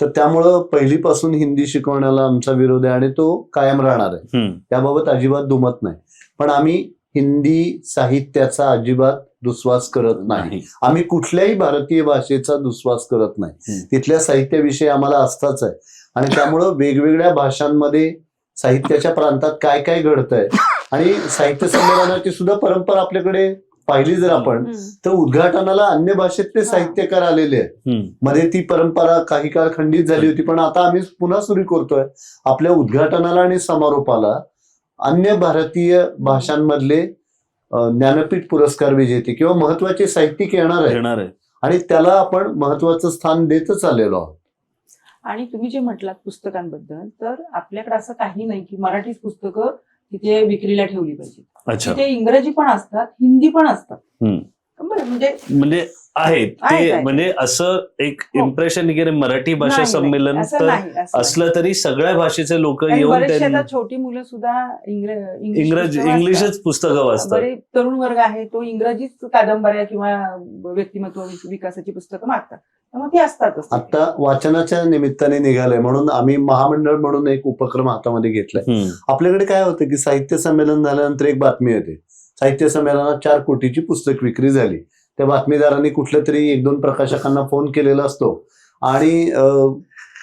तर त्यामुळं पहिलीपासून हिंदी शिकवण्याला आमचा विरोध आहे आणि तो कायम राहणार आहे. त्याबाबत अजिबात दुमत नाही. पण आम्ही हिंदी साहित्याचा अजिबात दुस्वास करत नाही. आम्ही कुठल्याही भारतीय भाषेचा दुस्वास करत नाही. तिथल्या साहित्याविषयी आम्हाला आस्थाच आहे. आणि त्यामुळं वेगवेगळ्या भाषांमध्ये साहित्याच्या प्रांतात काय काय घडतंय आणि साहित्य संमेलनाची सुद्धा परंपरा आपल्याकडे पाहिली जर आपण तर उद्घाटनाला अन्य भाषेतले साहित्यकार आलेले आहेत. मध्ये ती परंपरा काही काळ खंडित झाली होती, पण आता आम्ही पुन्हा सुरू करतोय. आपल्या उद्घाटनाला आणि समारोपाला अन्य भारतीय भाषांमधले ज्ञानपीठ पुरस्कार विजेते किंवा महत्वाचे साहित्यिक येणार आहे येणार आहे. आणि त्याला आपण महत्वाचं स्थान देतच आलेलो आहोत. आणि तुम्ही जे म्हटलात पुस्तकांबद्दल, तर आपल्याकडे असं काही नाही की मराठीच पुस्तकं तिथे विक्रीला ठेवली पाहिजे. अच्छा. तिथे इंग्रजी पण असतात, हिंदी पण असतात. हम्म. बरं, म्हणजे म्हणजे आहेत आहेत. ते, म्हणजे असं एक हो. इम्प्रेशन की मराठी भाषा नाही, संमेलन असं तर नाही, असं असलं तरी सगळ्या भाषेचे लोक नाही. येऊन बरेचसे त्यांनी आता छोटी मुलं सुद्धा इंग्रजी पुस्तकं इंग्लिशच वाचतात. पुस्तकं वाचतात. बरे तरुण वर्ग आहे तो इंग्रजीच कादंबऱ्या किंवा व्यक्तिमत्व विकासाची पुस्तकं मागतात, त्यामुळे ती असतातच. आता वाचनाच्या निमित्ताने निघालंय म्हणून आम्ही महामंडळ म्हणून एक उपक्रम हातामध्ये घेतलाय. हम्म. आपल्याकडे काय होतं की साहित्य संमेलन झाल्यानंतर एक बातमी येते, साहित्य संमेलनात 4 कोटीची पुस्तक विक्री झाली. त्या बातमीदारांनी कुठल्या तरी 1-2 प्रकाशकांना फोन केलेला असतो आणि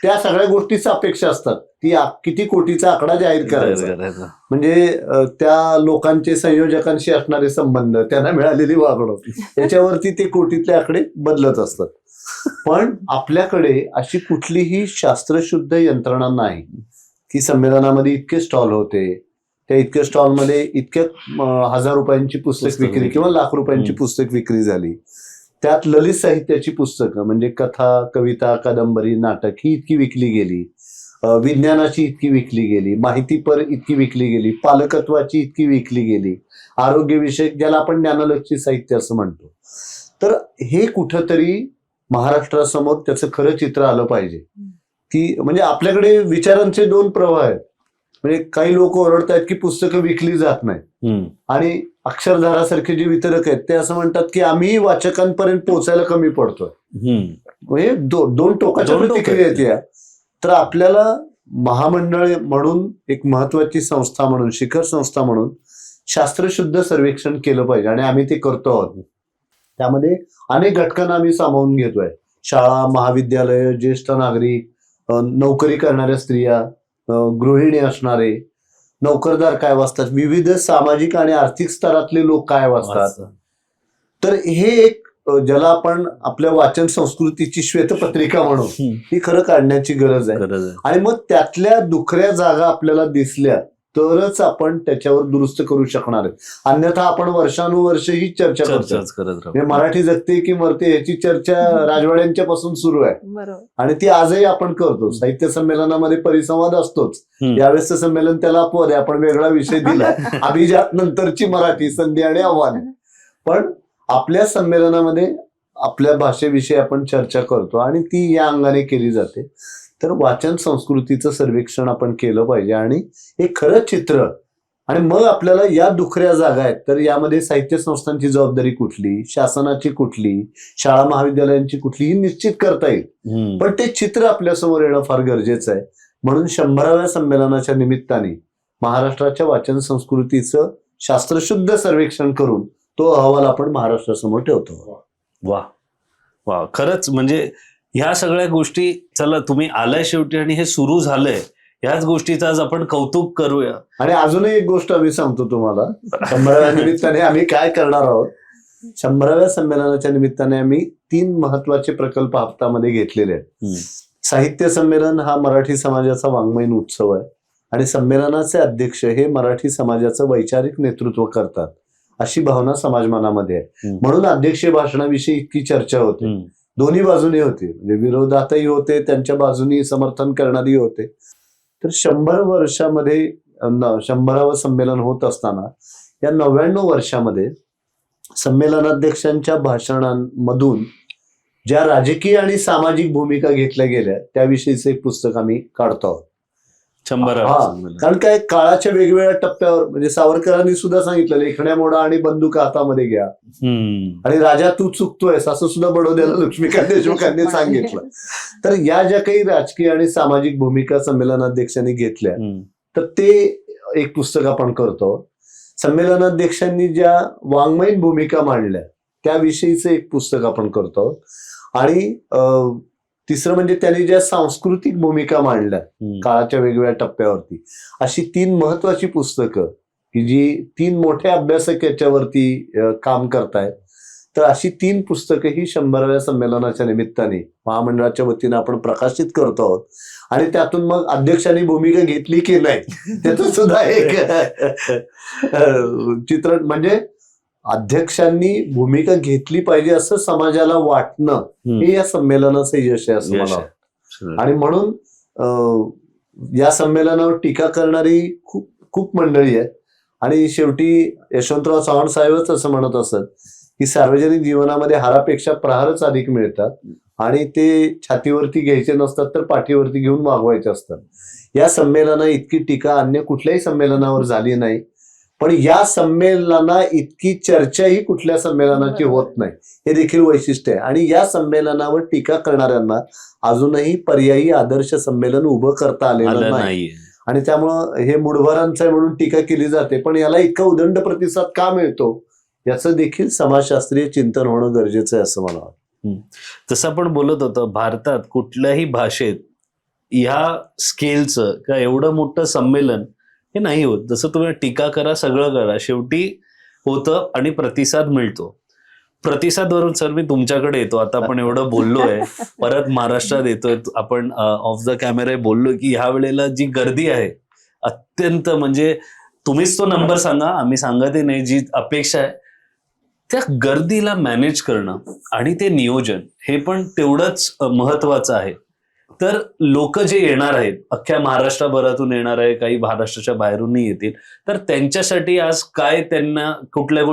त्या सगळ्या गोष्टीच अपेक्षा असतात की किती कोटीचा आकडा जाहीर करायचा. म्हणजे त्या लोकांचे संयोजकांशी असणारे संबंध, त्यांना मिळालेली वागणूक, याच्यावरती ते कोटीतले आकडे बदलत असतात. पण आपल्याकडे अशी कुठलीही शास्त्रशुद्ध यंत्रणा नाही की संमेलनामध्ये इतके स्टॉल होते, त्या इतक्या स्टॉलमध्ये इतक्या 1000 रुपयांची पुस्तक विक्री किंवा लाख रुपयांची पुस्तक विक्री झाली. त्यात ललित साहित्याची पुस्तकं म्हणजे कथा, कविता, कादंबरी, नाटक ही इतकी विकली गेली, विज्ञानाची इतकी विकली गेली, माहितीपर इतकी विकली गेली, पालकत्वाची इतकी विकली गेली, आरोग्यविषयक ज्याला आपण ज्ञानलक्षी साहित्य असं म्हणतो. तर हे कुठंतरी महाराष्ट्रासमोर त्याचं खरं चित्र आलं पाहिजे की म्हणजे आपल्याकडे विचारांचे 2 प्रवाह आहेत. म्हणजे काही लोक ओरडतायत की पुस्तकं विकली जात नाही आणि अक्षरधारासारखे जे वितरक आहेत ते असं म्हणतात की आम्ही वाचकांपर्यंत पोहोचायला कमी पडतोय. म्हणजे 2 टोकाच्या प्रतिक्रिया आहेत या. तर आपल्याला महामंडळ म्हणून एक महत्वाची संस्था म्हणून, शिखर संस्था म्हणून शास्त्रशुद्ध सर्वेक्षण केलं पाहिजे आणि आम्ही ते करतो आहोत. त्यामध्ये अनेक घटकांना आम्ही सामावून घेतोय. शाळा, महाविद्यालय, ज्येष्ठ नागरिक, नोकरी करणाऱ्या स्त्रिया, गृहिणी असणारे, नोकरदार काय वाचतात, विविध सामाजिक आणि आर्थिक स्तरातले लोक काय वाचतात. तर हे एक ज्याला आपण आपल्या वाचन संस्कृतीची श्वेतपत्रिका म्हणून ही खरं काढण्याची गरज आहे. आणि मग त्यातल्या दुखऱ्या जागा आपल्याला दिसल्या तरच आपण त्याच्यावर दुरुस्त करू शकणार आहे. अन्यथा आपण वर्षानुवर्ष ही चर्चा करतो. मराठी जगते की मरते याची चर्चा राजवाड्यांच्या पासून सुरू आहे आणि ती आजही आपण करतो. साहित्य संमेलनामध्ये परिसंवाद असतोच. यावेळेस संमेलन त्याला अपवाद आहे, आपण वेगळा विषय दिला, अभिजात नंतरची मराठी, संधी आणि आव्हाने. पण आपल्या संमेलनामध्ये आपल्या भाषेविषयी आपण चर्चा करतो आणि ती या अंगाने केली जाते. तर वाचन संस्कृतीचं सर्वेक्षण आपण केलं पाहिजे आणि हे खरं चित्र, आणि मग आपल्याला या दुखऱ्या जागा आहेत तर यामध्ये साहित्य संस्थांची जबाबदारी कुठली, शासनाची कुठली, शाळा महाविद्यालयांची कुठली ही निश्चित करता येईल. पण ते चित्र आपल्यासमोर येणं फार गरजेचं आहे. म्हणून 100व्या संमेलनाच्या निमित्ताने महाराष्ट्राच्या वाचन संस्कृतीचं शास्त्रशुद्ध सर्वेक्षण करून तो अहवाल आपण महाराष्ट्रासमोर ठेवतो. वा वा, खरंच म्हणजे ह्या सगळ्या गोष्टी, चला तुम्ही आलाय शेवटी आणि हे सुरू झालंय, ह्याच गोष्टीचं आज आपण कौतुक करूया. आणि अजूनही एक गोष्ट आम्ही सांगतो तुम्हाला, 100व्या निमित्ताने आम्ही काय करणार आहोत. 100व्या संमेलनाच्या निमित्ताने आम्ही 3 महत्वाचे प्रकल्प हातामध्ये घेतलेले आहेत. साहित्य संमेलन हा मराठी समाजाचा वाङ्मयीन उत्सव आहे आणि संमेलनाचे अध्यक्ष हे मराठी समाजाचं वैचारिक नेतृत्व करतात अशी भावना समाजमनामध्ये आहे. म्हणून अध्यक्षीय भाषणाविषयी इतकी चर्चा होते. दोन्ही बाजूने होते, म्हणजे विरोधातही होते, त्यांच्या बाजूनी समर्थन करणारी होते. तर 100 वर्षामध्ये 100वं संमेलन होत असताना या 99 वर्षामध्ये संमेलनाध्यक्षांच्या भाषणांमधून ज्या राजकीय आणि सामाजिक भूमिका घेतल्या गेल्या त्याविषयीचं एक पुस्तक आम्ही काढतो आहोत. 100 कारण काय, काळाच्या वेगवेगळ्या टप्प्यावर, म्हणजे सावरकरांनी सुद्धा सांगितलं लेखण्या मोडा आणि बंदूक हातामध्ये घ्या, आणि राजा तू चुकतोयस असं सुद्धा बडोद्याला लक्ष्मीकांत देशमुखांनी सांगितलं. तर या ज्या काही राजकीय आणि सामाजिक भूमिका संमेलनाध्यक्षांनी घेतल्या तर ते एक पुस्तक आपण करतो. संमेलनाध्यक्षांनी ज्या वाङ्मयीन भूमिका मांडल्या त्याविषयीचं एक पुस्तक आपण करतो. आणि तिसरं म्हणजे त्यांनी ज्या सांस्कृतिक भूमिका मांडल्या काळाच्या वेगवेगळ्या टप्प्यावरती, अशी 3 महत्वाची पुस्तकं की जी 3 मोठ्या अभ्यासक याच्यावरती काम करतायत. तर अशी 3 पुस्तकं ही 100व्या संमेलनाच्या निमित्ताने महामंडळाच्या वतीने आपण प्रकाशित करतो आहोत. आणि त्यातून मग अध्यक्षांनी भूमिका घेतली की नाही त्याचं सुद्धा एक चित्रण, म्हणजे अध्यक्षांनी भूमिका घेतली पाहिजे असं समाजाला वाटणं हे या संमेलनाचं यश आहे असं मला वाटतं. आणि म्हणून या संमेलनावर टीका करणारी खूप खूप मंडळी आहे. आणि शेवटी यशवंतराव चव्हाण साहेबच असं म्हणत असत की सार्वजनिक जीवनामध्ये हारापेक्षा प्रहारच अधिक मिळतात आणि ते छातीवरती घ्यायचे नसतात तर पाठीवरती घेऊन वागवायचे असतात. या संमेलना इतकी टीका अन्य कुठल्याही संमेलनावर झाली नाही, पण या संमेलना इतकी चर्चाही कुठल्या संमेलनाची होत नाही हे देखील वैशिष्ट्य आहे. आणि या संमेलनावर टीका करणाऱ्यांना अजूनही पर्यायी आदर्श संमेलन उभं करता आलेलं नाही. आणि त्यामुळं हे मुठभरांचं आहे म्हणून टीका केली जाते, पण याला इतका उदंड प्रतिसाद का मिळतो याचं देखील समाजशास्त्रीय चिंतन होणं गरजेचं आहे असं मला वाटतं. तसं आपण बोलत होतो, भारतात कुठल्याही भाषेत ह्या स्केलचं किंवा एवढं मोठं संमेलन हे नाही होत. जसं तुम्ही टीका करा, सगळं करा, शेवटी होतं आणि प्रतिसाद मिळतो. प्रतिसादवरून सर मी तुमच्याकडे येतो. आता आपण एवढं बोललोय, परत महाराष्ट्रात येतोय, आपण ऑफ द कॅमेरा बोललो की ह्या वेळेला जी गर्दी आहे अत्यंत, म्हणजे तुम्हीच तो नंबर सांगा, आम्ही सांगतही नाही, जी अपेक्षा आहे त्या गर्दीला मॅनेज करणं आणि ते नियोजन हे पण तेवढंच महत्वाचं आहे. तर लोक जे येणार आहेत, अख्ख्या महाराष्ट्राभरातून येणार आहे, काही महाराष्ट्राच्या बाहेरूनही येतील, तर त्यांच्यासाठी आज काय, त्यांना कुठल्या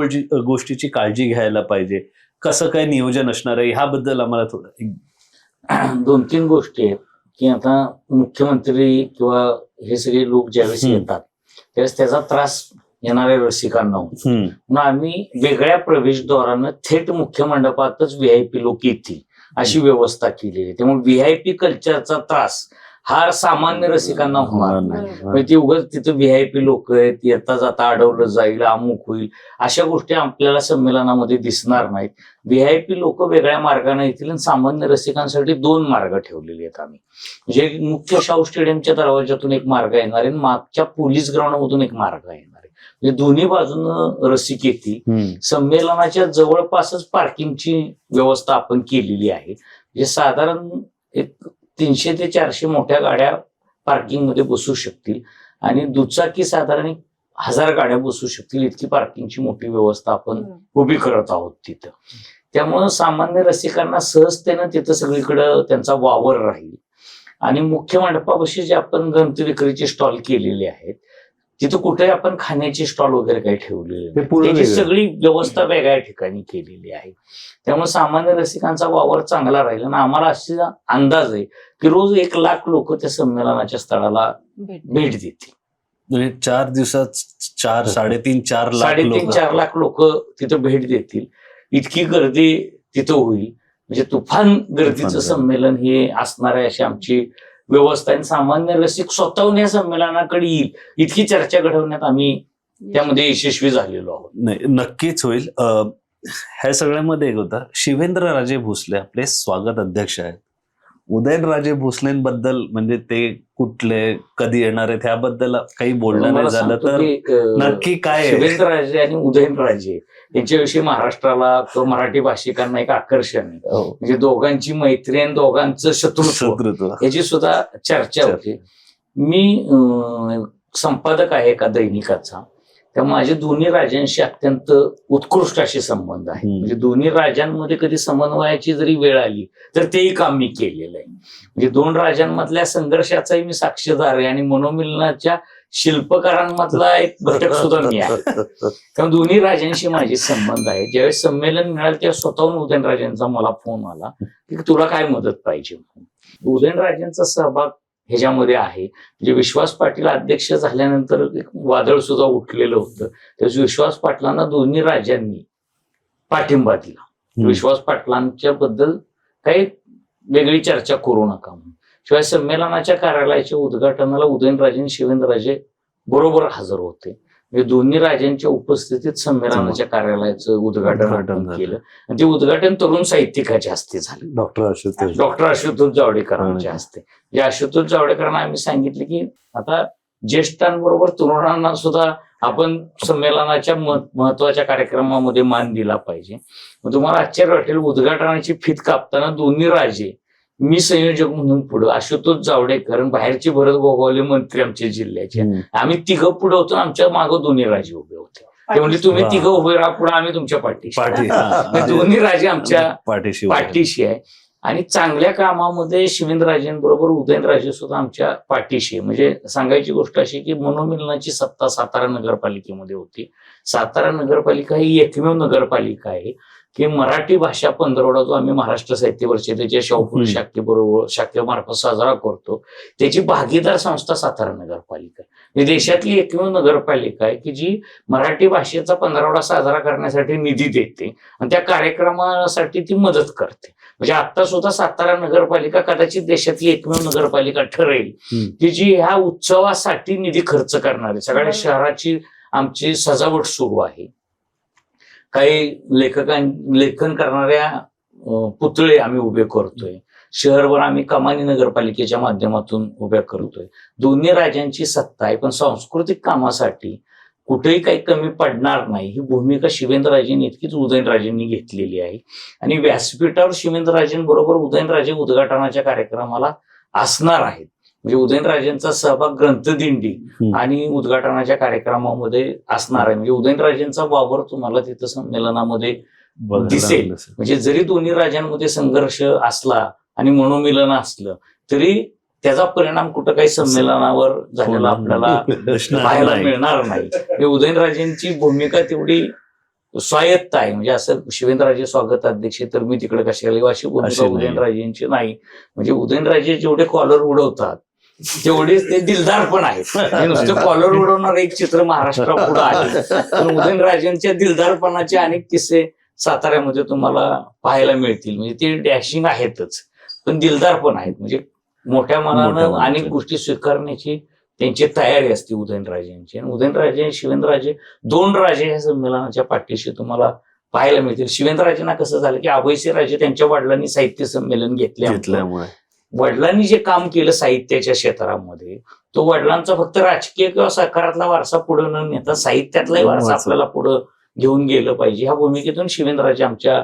गोष्टीची काळजी घ्यायला पाहिजे, कसं काय नियोजन असणार आहे, ह्याबद्दल आम्हाला थोडं 2-3 गोष्टी आहेत की आता मुख्यमंत्री किंवा हे सगळे लोक ज्यावेळेस येतात त्यावेळेस त्याचा त्रास येणाऱ्या रसिकांना होतो. म्हणून आम्ही वेगळ्या प्रवेशद्वारानं थेट मुख्य मंडपातच व्हीआयपी लोक येतील अशी व्यवस्था केलेली आहे. त्यामुळे व्हीआयपी कल्चरचा त्रास हा सामान्य रसिकांना होणार नाही. ती उगाच तिथं व्हीआयपी लोक आहेत, येता जाता अडवलं जाईल, अमुक होईल, अशा गोष्टी आपल्याला संमेलनामध्ये दिसणार नाहीत. व्हीआयपी लोक वेगळ्या मार्गाने येतील आणि सामान्य रसिकांसाठी 2 मार्ग ठेवलेले आहेत आम्ही. म्हणजे मुख्य शाहू स्टेडियमच्या दरवाजातून एक मार्ग येणार आहे, मागच्या पोलीस ग्राउंडमधून एक मार्ग येणार आहे. म्हणजे दोन्ही बाजूनं रसिक येतील. संमेलनाच्या जवळपासच पार्किंगची व्यवस्था आपण केलेली आहे. म्हणजे साधारण एक 300 ते 400 मोठ्या गाड्या पार्किंग मध्ये बसू शकतील आणि दुचाकी साधारण 1000 गाड्या बसू शकतील, इतकी पार्किंगची मोठी व्यवस्था आपण उभी करत आहोत तिथं. त्यामुळं सामान्य रसिकांना सहजतेनं तिथं सगळीकडं त्यांचा वावर राहील. आणि मुख्य मंडपापाशी जे आपण गणपती विक्रीचे स्टॉल केलेले आहेत तिथं कुठेही आपण खाण्याचे स्टॉल वगैरे काही ठेवलेले नाही. त्याची सगळी व्यवस्था वेगळ्या ठिकाणी केलेली आहे. त्यामुळे सामान्य रसिकांचा वावर चांगला राहील. आणि आम्हाला असा अंदाज आहे की रोज 1 लाख लोक त्या संमेलनाच्या स्थळाला भेट देतील. म्हणजे 4 दिवसात 3.5-4 लाख लोक तिथं भेट देतील. इतकी गर्दी तिथं होईल. म्हणजे तुफान गर्दीचं संमेलन हे असणार आहे अशी आमची व्यवस्था आहे. सामान्य रसिक स्वतःहून या संमेलनाकडे येईल इतकी चर्चा घडवण्यात आम्ही त्यामध्ये यशस्वी झालेलो आहोत. नाही, नक्कीच होईल. ह्या सगळ्यामध्ये एक होता, शिवेंद्रराजे भोसले आपले स्वागत अध्यक्ष आहेत. उदयनराजे भोसलेंबद्दल म्हणजे ते कुठले, कधी येणार आहेत ह्याबद्दल काही बोलणं नाही झालं तर नक्की काय? शिवेंद्रराजे आणि उदयनराजे यांच्याविषयी महाराष्ट्राला किंवा मराठी भाषिकांना एक आकर्षण आहे. म्हणजे दोघांची मैत्री आणि दोघांचं शत्रुत्व याची सुद्धा चर्चा होते. मी संपादक आहे एका दैनिकाचा, त्यामुळे माझे दोन्ही राजांशी अत्यंत उत्कृष्ट असे संबंध आहेत. म्हणजे दोन्ही राजांमध्ये कधी समन्वयाची जरी वेळ आली तर तेही काम मी केलेलं आहे. म्हणजे 2 राजांमधल्या संघर्षाचाही मी साक्षीदार आहे आणि मनोमिलनाच्या शिल्पकारांमधला एक घटक सुद्धा मी आहे. त्यामुळे दोन्ही राजांशी माझे संबंध आहे. ज्यावेळेस संमेलन मिळालं तेव्हा स्वतःहून उदयनराजांचा मला फोन आला की तुला काय मदत पाहिजे. उदयनराजांचा सहभाग ह्याच्यामध्ये आहे. म्हणजे विश्वास पाटील अध्यक्ष झाल्यानंतर एक वादळ सुद्धा उठलेलं होतं. त्याच विश्वास पाटलांना दोन्ही राजांनी पाठिंबा दिला. विश्वास पाटलांच्या बद्दल काही वेगळी चर्चा करू नका म्हणून. शिवाय संमेलनाच्या कार्यालयाच्या उद्घाटनाला उदयनराजे आणि शिवेंद्रराजे बरोबर हजर होते. म्हणजे दोन्ही राजांच्या उपस्थितीत संमेलनाच्या कार्यालयाचं उद्घाटन केलं आणि ते उद्घाटन तरुण साहित्यिकाच्या हस्ते झाले. डॉक्टर आशुतोष जावडेकरांच्या हस्ते. जे आशुतोष जावडेकरांना आम्ही सांगितले की आता ज्येष्ठांबरोबर तरुणांना सुद्धा आपण संमेलनाच्या महत्वाच्या कार्यक्रमामध्ये मान दिला पाहिजे. मग तुम्हाला आश्चर्य वाटेल, उद्घाटनाची फीत कापताना दोन्ही राजे, मी संयोजक म्हणून पुढं, आशुतोष जावडेकर, बाहेरचे भरत गोगावले मंत्री आमच्या जिल्ह्याचे, आम्ही 3 पुढे होतो, आमच्या मागं दोन्ही राजे उभे होते. ते म्हणजे तुम्ही वा. तिघं उभे राहा पुढे आम्ही तुमच्या पाठीशी पाठी हे दोन्ही राजे आमच्या पाठीशी उभे. पाठीशी आहे. आणि चांगल्या कामामध्ये शिवेंद्रराजेंबरोबर उदयनराजे सुद्धा आमच्या पाठीशी आहे. म्हणजे सांगायची गोष्ट अशी की मनोमिलनाची सत्ता सातारा नगरपालिकेमध्ये होती. सातारा नगरपालिका ही एकमेव नगरपालिका आहे की मराठी भाषा पंधरवडा जो आम्ही महाराष्ट्र साहित्य परिषदेच्या शाहूपुरी शाखेमार्फत साजरा करतो त्याची भागीदार संस्था सातारा नगरपालिका आहे. ही देशातली एकमेव नगरपालिका आहे की जी मराठी भाषेचा पंधरवडा साजरा करण्यासाठी निधी देते आणि त्या कार्यक्रमासाठी ती मदत करते. म्हणजे आता सुद्धा सातारा नगरपालिका कदाचित देशातली एकमेव नगरपालिका ठरेल की जी ह्या उत्सवासाठी निधी खर्च करणार आहे. सगळ्या शहराची आमची सजावट सुरू आहे. काही लेखन करणाऱ्या पुतळे आम्ही उभे करतोय. शहरभर आम्ही कमानी नगरपालिकेच्या माध्यमातून उभ्या करतोय. दोन्ही राजांची सत्ता आहे पण सांस्कृतिक कामासाठी कुठेही काही कमी पडणार नाही ही भूमिका शिवेंद्रराजेंनी इतकीच उदयनराजेंनी घेतलेली आहे. आणि व्यासपीठावर शिवेंद्रराजेंबरोबर उदयनराजे उद्घाटनाच्या कार्यक्रमाला असणार आहेत. म्हणजे उदयनराजेंचा सहभाग ग्रंथदिंडी आणि उद्घाटनाच्या कार्यक्रमामध्ये असणार आहे. म्हणजे उदयनराजेंचा वावर तुम्हाला तिथं संमेलनामध्ये दिसेल. म्हणजे जरी दोन्ही राजांमध्ये संघर्ष असला आणि मनोमिलन असलं तरी त्याचा परिणाम कुठं काही संमेलनावर झालेला आपल्याला पाहायला मिळणार नाही. म्हणजे उदयनराजेंची भूमिका तेवढी स्वायत्त आहे. म्हणजे असं शिवेंद्रराजे स्वागताध्यक्ष तर मी तिकडे कशाला येऊ अशी भूमिका उदयनराजेंची नाही. म्हणजे उदयनराजे जेवढे कॉलर उडवतात तेवढेच ते दिलदार पण आहेत. नुसतं कॉलर उडवणार एक चित्र महाराष्ट्रापुढे आहे पण उदयनराजेंच्या दिलदारपणाचे अनेक किस्से साताऱ्यामध्ये तुम्हाला पाहायला मिळतील. म्हणजे ते डॅशिंग आहेतच पण दिलदार पण आहेत. म्हणजे मोठ्या मनानं अनेक गोष्टी स्वीकारण्याची त्यांची तयारी असते उदयनराजेंची. आणि उदयनराजे शिवेंद्रराजे दोन राजे ह्या संमेलनाच्या पाठीशी तुम्हाला पाहायला मिळतील. शिवेंद्रराजेंना कसं झालं की अभयसिंह राजे त्यांच्या वडिलांनी साहित्य संमेलन घेतल्यामुळे वडिलांनी जे काम केलं साहित्याच्या क्षेत्रामध्ये तो वडिलांचा फक्त राजकीय किंवा सरकारातला वारसा पुढे न नेता साहित्यातलाही वारसा आपल्याला पुढे घेऊन गेलं पाहिजे ह्या भूमिकेतून शिवेंद्रराजे आमच्या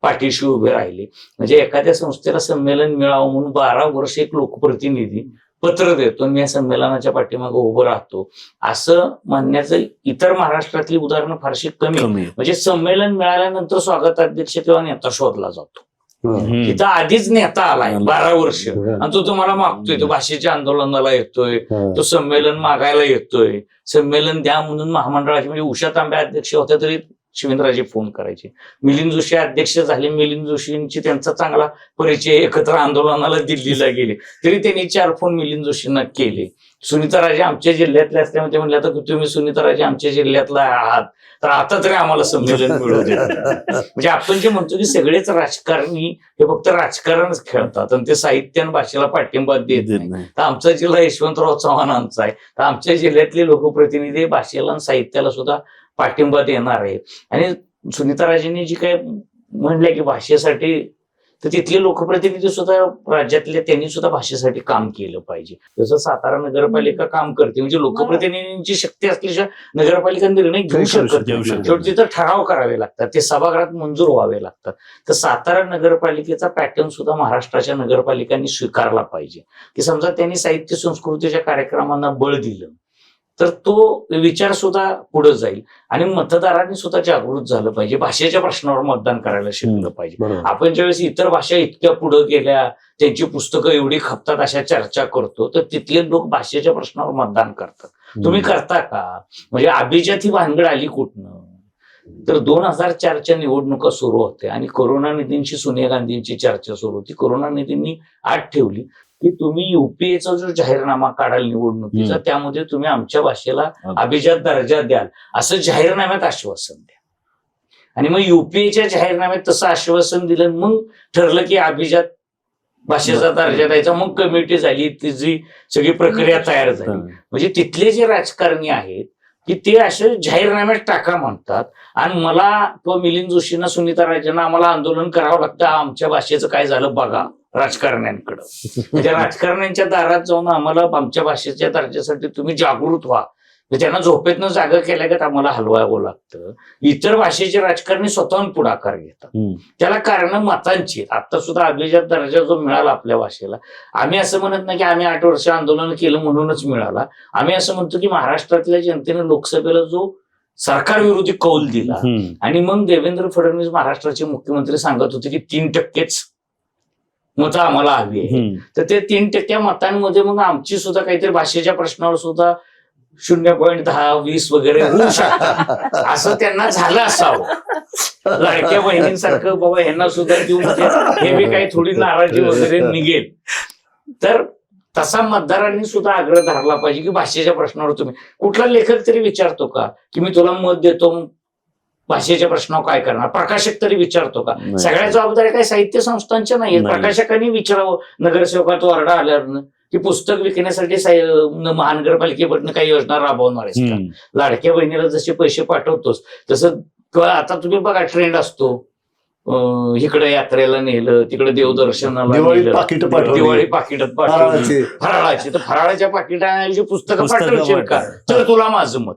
पाठीशी उभे राहिले. म्हणजे एखाद्या संस्थेला संमेलन मिळावं म्हणून 12 वर्ष एक लोकप्रतिनिधी पत्र देतो मी या संमेलनाच्या पाठीमागे उभं राहतो असं म्हणण्याचं इतर महाराष्ट्रातली उदाहरणं फारशी कमी. म्हणजे संमेलन मिळाल्यानंतर स्वागताध्यक्ष किंवा नेता शोधला जातो. तिथं आधीच नेता आलाय 12 वर्ष आणि तो तुम्हाला मागतोय. तो भाषेच्या आंदोलनाला येतोय. तो संमेलन मागायला येतोय. संमेलन द्या म्हणून महामंडळाचे म्हणजे उषा तांबे अध्यक्ष होत्या तरी शिवेंद्रराजे फोन करायचे. मिलिंद जोशी अध्यक्ष झाले. मिलिंद जोशींची त्यांचा चांगला परिचय एकत्र आंदोलनाला दिल्लीला गेले तरी त्यांनी 4 फोन मिलिंद जोशींना केले. सुनीताराजे आमच्या जिल्ह्यातले असल्यामुळे ते म्हणले आता तुम्ही सुनीताराजे आमच्या जिल्ह्यातला आहात तर आता तरी आम्हाला संमेलन मिळू दे. म्हणजे आपण जे म्हणतो की सगळेच राजकारणी हे फक्त राजकारणच खेळतात आणि ते साहित्य आणि भाषेला पाठिंबा देत नाही. तर आमचा जिल्हा यशवंतराव चव्हाणांचा आहे तर आमच्या जिल्ह्यातले लोकप्रतिनिधी भाषेला आणि साहित्याला सुद्धा पाठिंबा देणार आहे. आणि सुनीताराजेंनी जी काय म्हणले की भाषेसाठी तर तिथले लोकप्रतिनिधी सुद्धा राज्यातले त्यांनी सुद्धा भाषेसाठी काम केलं पाहिजे. जसं सातारा नगरपालिका काम करते म्हणजे लोकप्रतिनिधींची शक्ती असल्याशिवाय नगरपालिका निर्णय घेऊ शकत नाही. शेवटी तिथं ठराव करावे लागतात. ते सभागृहात मंजूर व्हावे लागतात. तर सातारा नगरपालिकेचा पॅटर्न सुद्धा महाराष्ट्राच्या नगरपालिकांनी स्वीकारला पाहिजे की समजा त्यांनी साहित्य संस्कृतीच्या कार्यक्रमांना बळ दिलं तर तो विचार सुद्धा पुढे जाईल आणि मतदारांनी सुद्धा जागृत झालं पाहिजे. भाषेच्या प्रश्नावर मतदान करायला शिकलं पाहिजे. आपण ज्यावेळेस इतर भाषा इतक्या पुढे गेल्या त्यांची पुस्तकं एवढी खपतात अशा चर्चा करतो तर तिथले लोक भाषेच्या प्रश्नावर मतदान करतात. तुम्ही करता का? म्हणजे अभिजात ही भानगड आली कुठनं तर 2004च्या निवडणुका सुरू होत्या आणि करुणानिधींची सोनिया गांधींची चर्चा सुरू होती. करुणानिधींनी अट ठेवली की तुम्ही युपीएचा जो जाहीरनामा काढाल निवडणुकीचा त्यामध्ये तुम्ही आमच्या भाषेला अभिजात दर्जा द्याल असं जाहीरनाम्यात आश्वासन द्या. आणि मग युपीएच्या जाहीरनाम्यात तसं आश्वासन दिलं मग ठरलं की अभिजात भाषेचा दर्जा द्यायचा. मग कमिटी झाली तिची सगळी प्रक्रिया तयार झाली. म्हणजे तिथले जे राजकारणी आहेत की ते असे जाहीरनाम्यात टाका म्हणतात आणि मला किंवा मिलिंद जोशींना सुनीताराजेंना आम्हाला आंदोलन करावं लागतं आमच्या भाषेचं काय झालं बघा राजकारण्यांकडं. म्हणजे राजकारण्यांच्या दारात जाऊन आम्हाला आमच्या भाषेच्या दर्जासाठी तुम्ही जागृत व्हा. त्यांना झोपेतनं जागा केल्यागत आम्हाला हलवावं लागतं. इतर भाषेचे राजकारणी स्वतःहून पुढाकार घेतात. त्याला कारण मतांची. आता सुद्धा अभिजात दर्जा जो मिळाला आपल्या भाषेला आम्ही असं म्हणत नाही की आम्ही 8 वर्ष आंदोलन केलं म्हणूनच मिळाला. आम्ही असं म्हणतो की महाराष्ट्रातल्या जनतेने लोकसभेला जो सरकारविरोधी कौल दिला. आणि मग देवेंद्र फडणवीस महाराष्ट्राचे मुख्यमंत्री सांगत होते की 3% मतं आम्हाला हवी आहे. तर ते 3% मतांमध्ये मग आमची सुद्धा काहीतरी भाषेच्या प्रश्नावर सुद्धा 0.10-20 वगैरे होऊ शकतात असं त्यांना झालं असावं. लाडक्या बहिणींसारखं बाबा ह्यांना सुद्धा देऊन हे बी काही थोडी नाराजी वगैरे निघेल. तर तसा मतदारांनी सुद्धा आग्रह धरला पाहिजे की भाषेच्या प्रश्नावर तुम्ही, कुठला लेखक तरी विचारतो का की मी तुला मत देतो भाषेच्या प्रश्नावर काय करणार? प्रकाशक तरी विचारतो का? सगळ्या जबाबदाऱ्या काही साहित्य संस्थांच्या नाहीये. प्रकाशकांनी विचारावं नगरसेवकाचा ओरडा आल्यावर की पुस्तक विकण्यासाठी महानगरपालिकेकडनं काही योजना राबवणार आहेस का? लाडक्या बहिणीला जसे पैसे पाठवतोस तसं आता तुम्ही बघा ट्रेंड असतो, इकडे यात्रेला नेलं, तिकडे देवदर्शनाला दिवाळी पाकिट दिवाळी पाकिटात पाठवली फराळाची, तर फराळाच्या पाकिटाची पुस्तकं पाठवशील का? तर तुला माझं मत.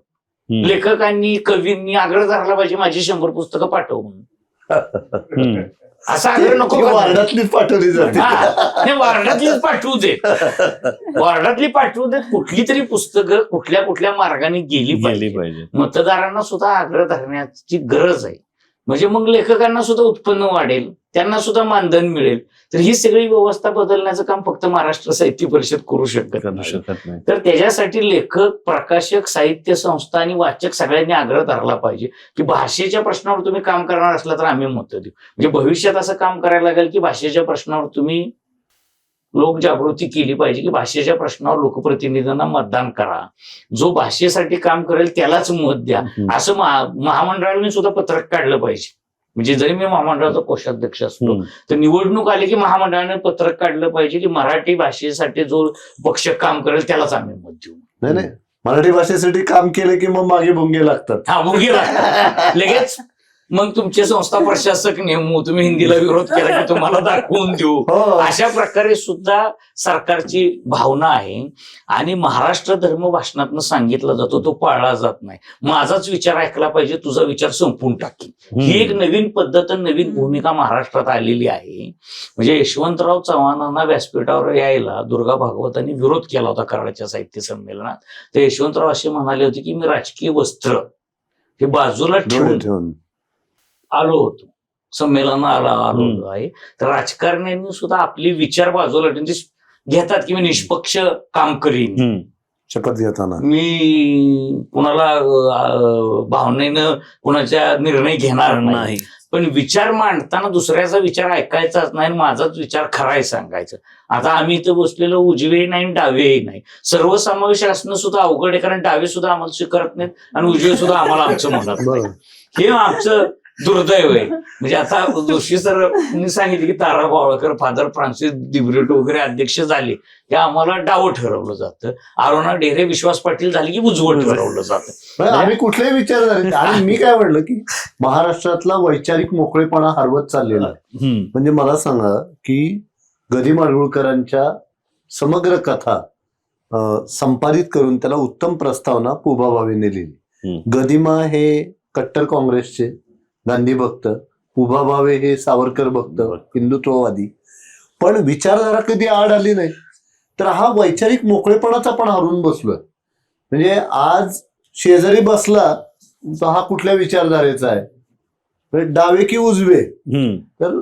लेखकांनी कवींनी आग्रह धरला पाहिजे माझी 100 पुस्तकं पाठव म्हणून. असा आग्रह नको. वार्डातलीच पाठवली जाते. वार्डातलीच पाठवू देत, वार्डातली पाठवू देत. कुठली तरी पुस्तकं कुठल्या कुठल्या मार्गाने गेली पाहिजे. मतदारांना सुद्धा आग्रह धरण्याची गरज आहे. म्हणजे मग लेखकांना सुद्धा उत्पन्न वाढेल, त्यांना सुद्धा मानधन मिळेल. तर ही सगळी व्यवस्था बदलण्याचं काम फक्त महाराष्ट्र साहित्य परिषद करू शकत नाही. तर त्याच्यासाठी लेखक, प्रकाशक, साहित्य संस्था आणि वाचक सगळ्यांनी आग्रह धरला पाहिजे की भाषेच्या प्रश्नावर तुम्ही काम करणार असला तर आम्ही मतं देऊ. म्हणजे भविष्यात असं काम करायला लागेल की भाषेच्या प्रश्नावर तुम्ही लोकजागृती केली पाहिजे की भाषेच्या प्रश्नावर लोकप्रतिनिधींना मतदान करा, जो भाषेसाठी काम करेल त्यालाच मत द्या. असं महामंडळाने सुद्धा पत्रक काढलं पाहिजे. म्हणजे जरी मी महामंडळाचा कोषाध्यक्ष असतो तर निवडणूक आली की महामंडळाने पत्रक काढलं पाहिजे की मराठी भाषेसाठी जो पक्ष काम करेल त्यालाच आम्ही मत देऊ. नाही, मराठी भाषेसाठी काम केलं की मग मागे भुंगे लागतात. हा, भुंगे लागतात लगेच. मग तुमचे संस्था प्रशासक नेमू, तुम्ही हिंदीला विरोध केला की तुम्हाला दाखवून देऊ, अशा प्रकारे सुद्धा सरकारची भावना आहे. आणि महाराष्ट्र धर्म भाषणातनं सांगितला जातो तो पाळला जात नाही. माझाच विचार ऐकला पाहिजे, तुझा विचार संपवून टाकी, ही एक नवीन पद्धत, नवीन भूमिका महाराष्ट्रात आलेली आहे. म्हणजे यशवंतराव चव्हाणांना व्यासपीठावर यायला दुर्गा भागवतांनी विरोध केला होता कराडच्या साहित्य संमेलनात. तर यशवंतराव असे म्हणाले होते की मी राजकीय वस्त्र हे बाजूला ठेवून आलो होतो, संमेलनाला आलो आहे. तर राजकारण्यांनी सुद्धा आपली विचार बाजूला घेतात की मी निष्पक्ष काम करीन, शपथ घेताना मी कुणाला भावनेनं कुणाच्या निर्णय घेणार नाही, पण विचार मांडताना दुसऱ्याचा विचार ऐकायचाच नाही, माझाच विचार खराय सांगायचं. आता आम्ही इथं बसलेलो उजवे नाही डावेही नाही, सर्वसमावेश असणं सुद्धा अवघड आहे, कारण डावे सुद्धा आम्हाला स्वीकारत नाहीत आणि उजवे सुद्धा आम्हाला आमचं म्हणत नाही. हे आमचं दुर्दैव आहे. म्हणजे आता जोशी सरांनी सांगितले की तारा बावळकर, फादर फ्रान्सिस दिब्रिट वगैरे अध्यक्ष झाले हे आम्हाला डावं ठरवलं जातं. अरुणा ढेरे, विश्वास पाटील झाले की उजवं ठरवलं जातं. आम्ही कुठलेही विचार झाले. आणि मी काय म्हणलं की महाराष्ट्रातला वैचारिक मोकळेपणा हरवत चाललेला आहे. म्हणजे मला सांगा की गदी माडगुळकरांच्या समग्र कथा संपादित करून त्याला उत्तम प्रस्तावना पुभा भावेने लिहिली. गदिमा हे कट्टर काँग्रेसचे गांधी भक्त, पुभा भावे हे सावरकर भक्त, हिंदुत्ववादी, पण विचारधारा कधी आड आली नाही. तर हा वैचारिक मोकळेपणाचा पण हरून बसलोय. म्हणजे आज शेजारी बसला तर हा कुठल्या विचारधारेचा आहे, डावे की उजवे. तर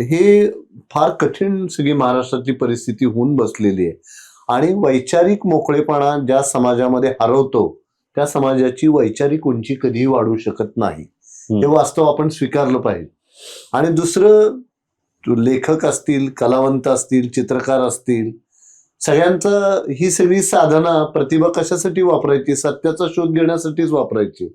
हे फार कठीण सगळी महाराष्ट्रातली परिस्थिती होऊन बसलेली आहे. आणि वैचारिक मोकळेपणा ज्या समाजामध्ये हरवतो त्या समाजाची वैचारिक उंची कधीही वाढू शकत नाही. हे वास्तव आपण स्वीकारलं पाहिजे. आणि दुसरं, लेखक असतील, कलावंत असतील, चित्रकार असतील, सगळ्यांचं ही सगळी साधना, प्रतिभा कशासाठी वापरायची? सत्याचा शोध घेण्यासाठीच वापरायची.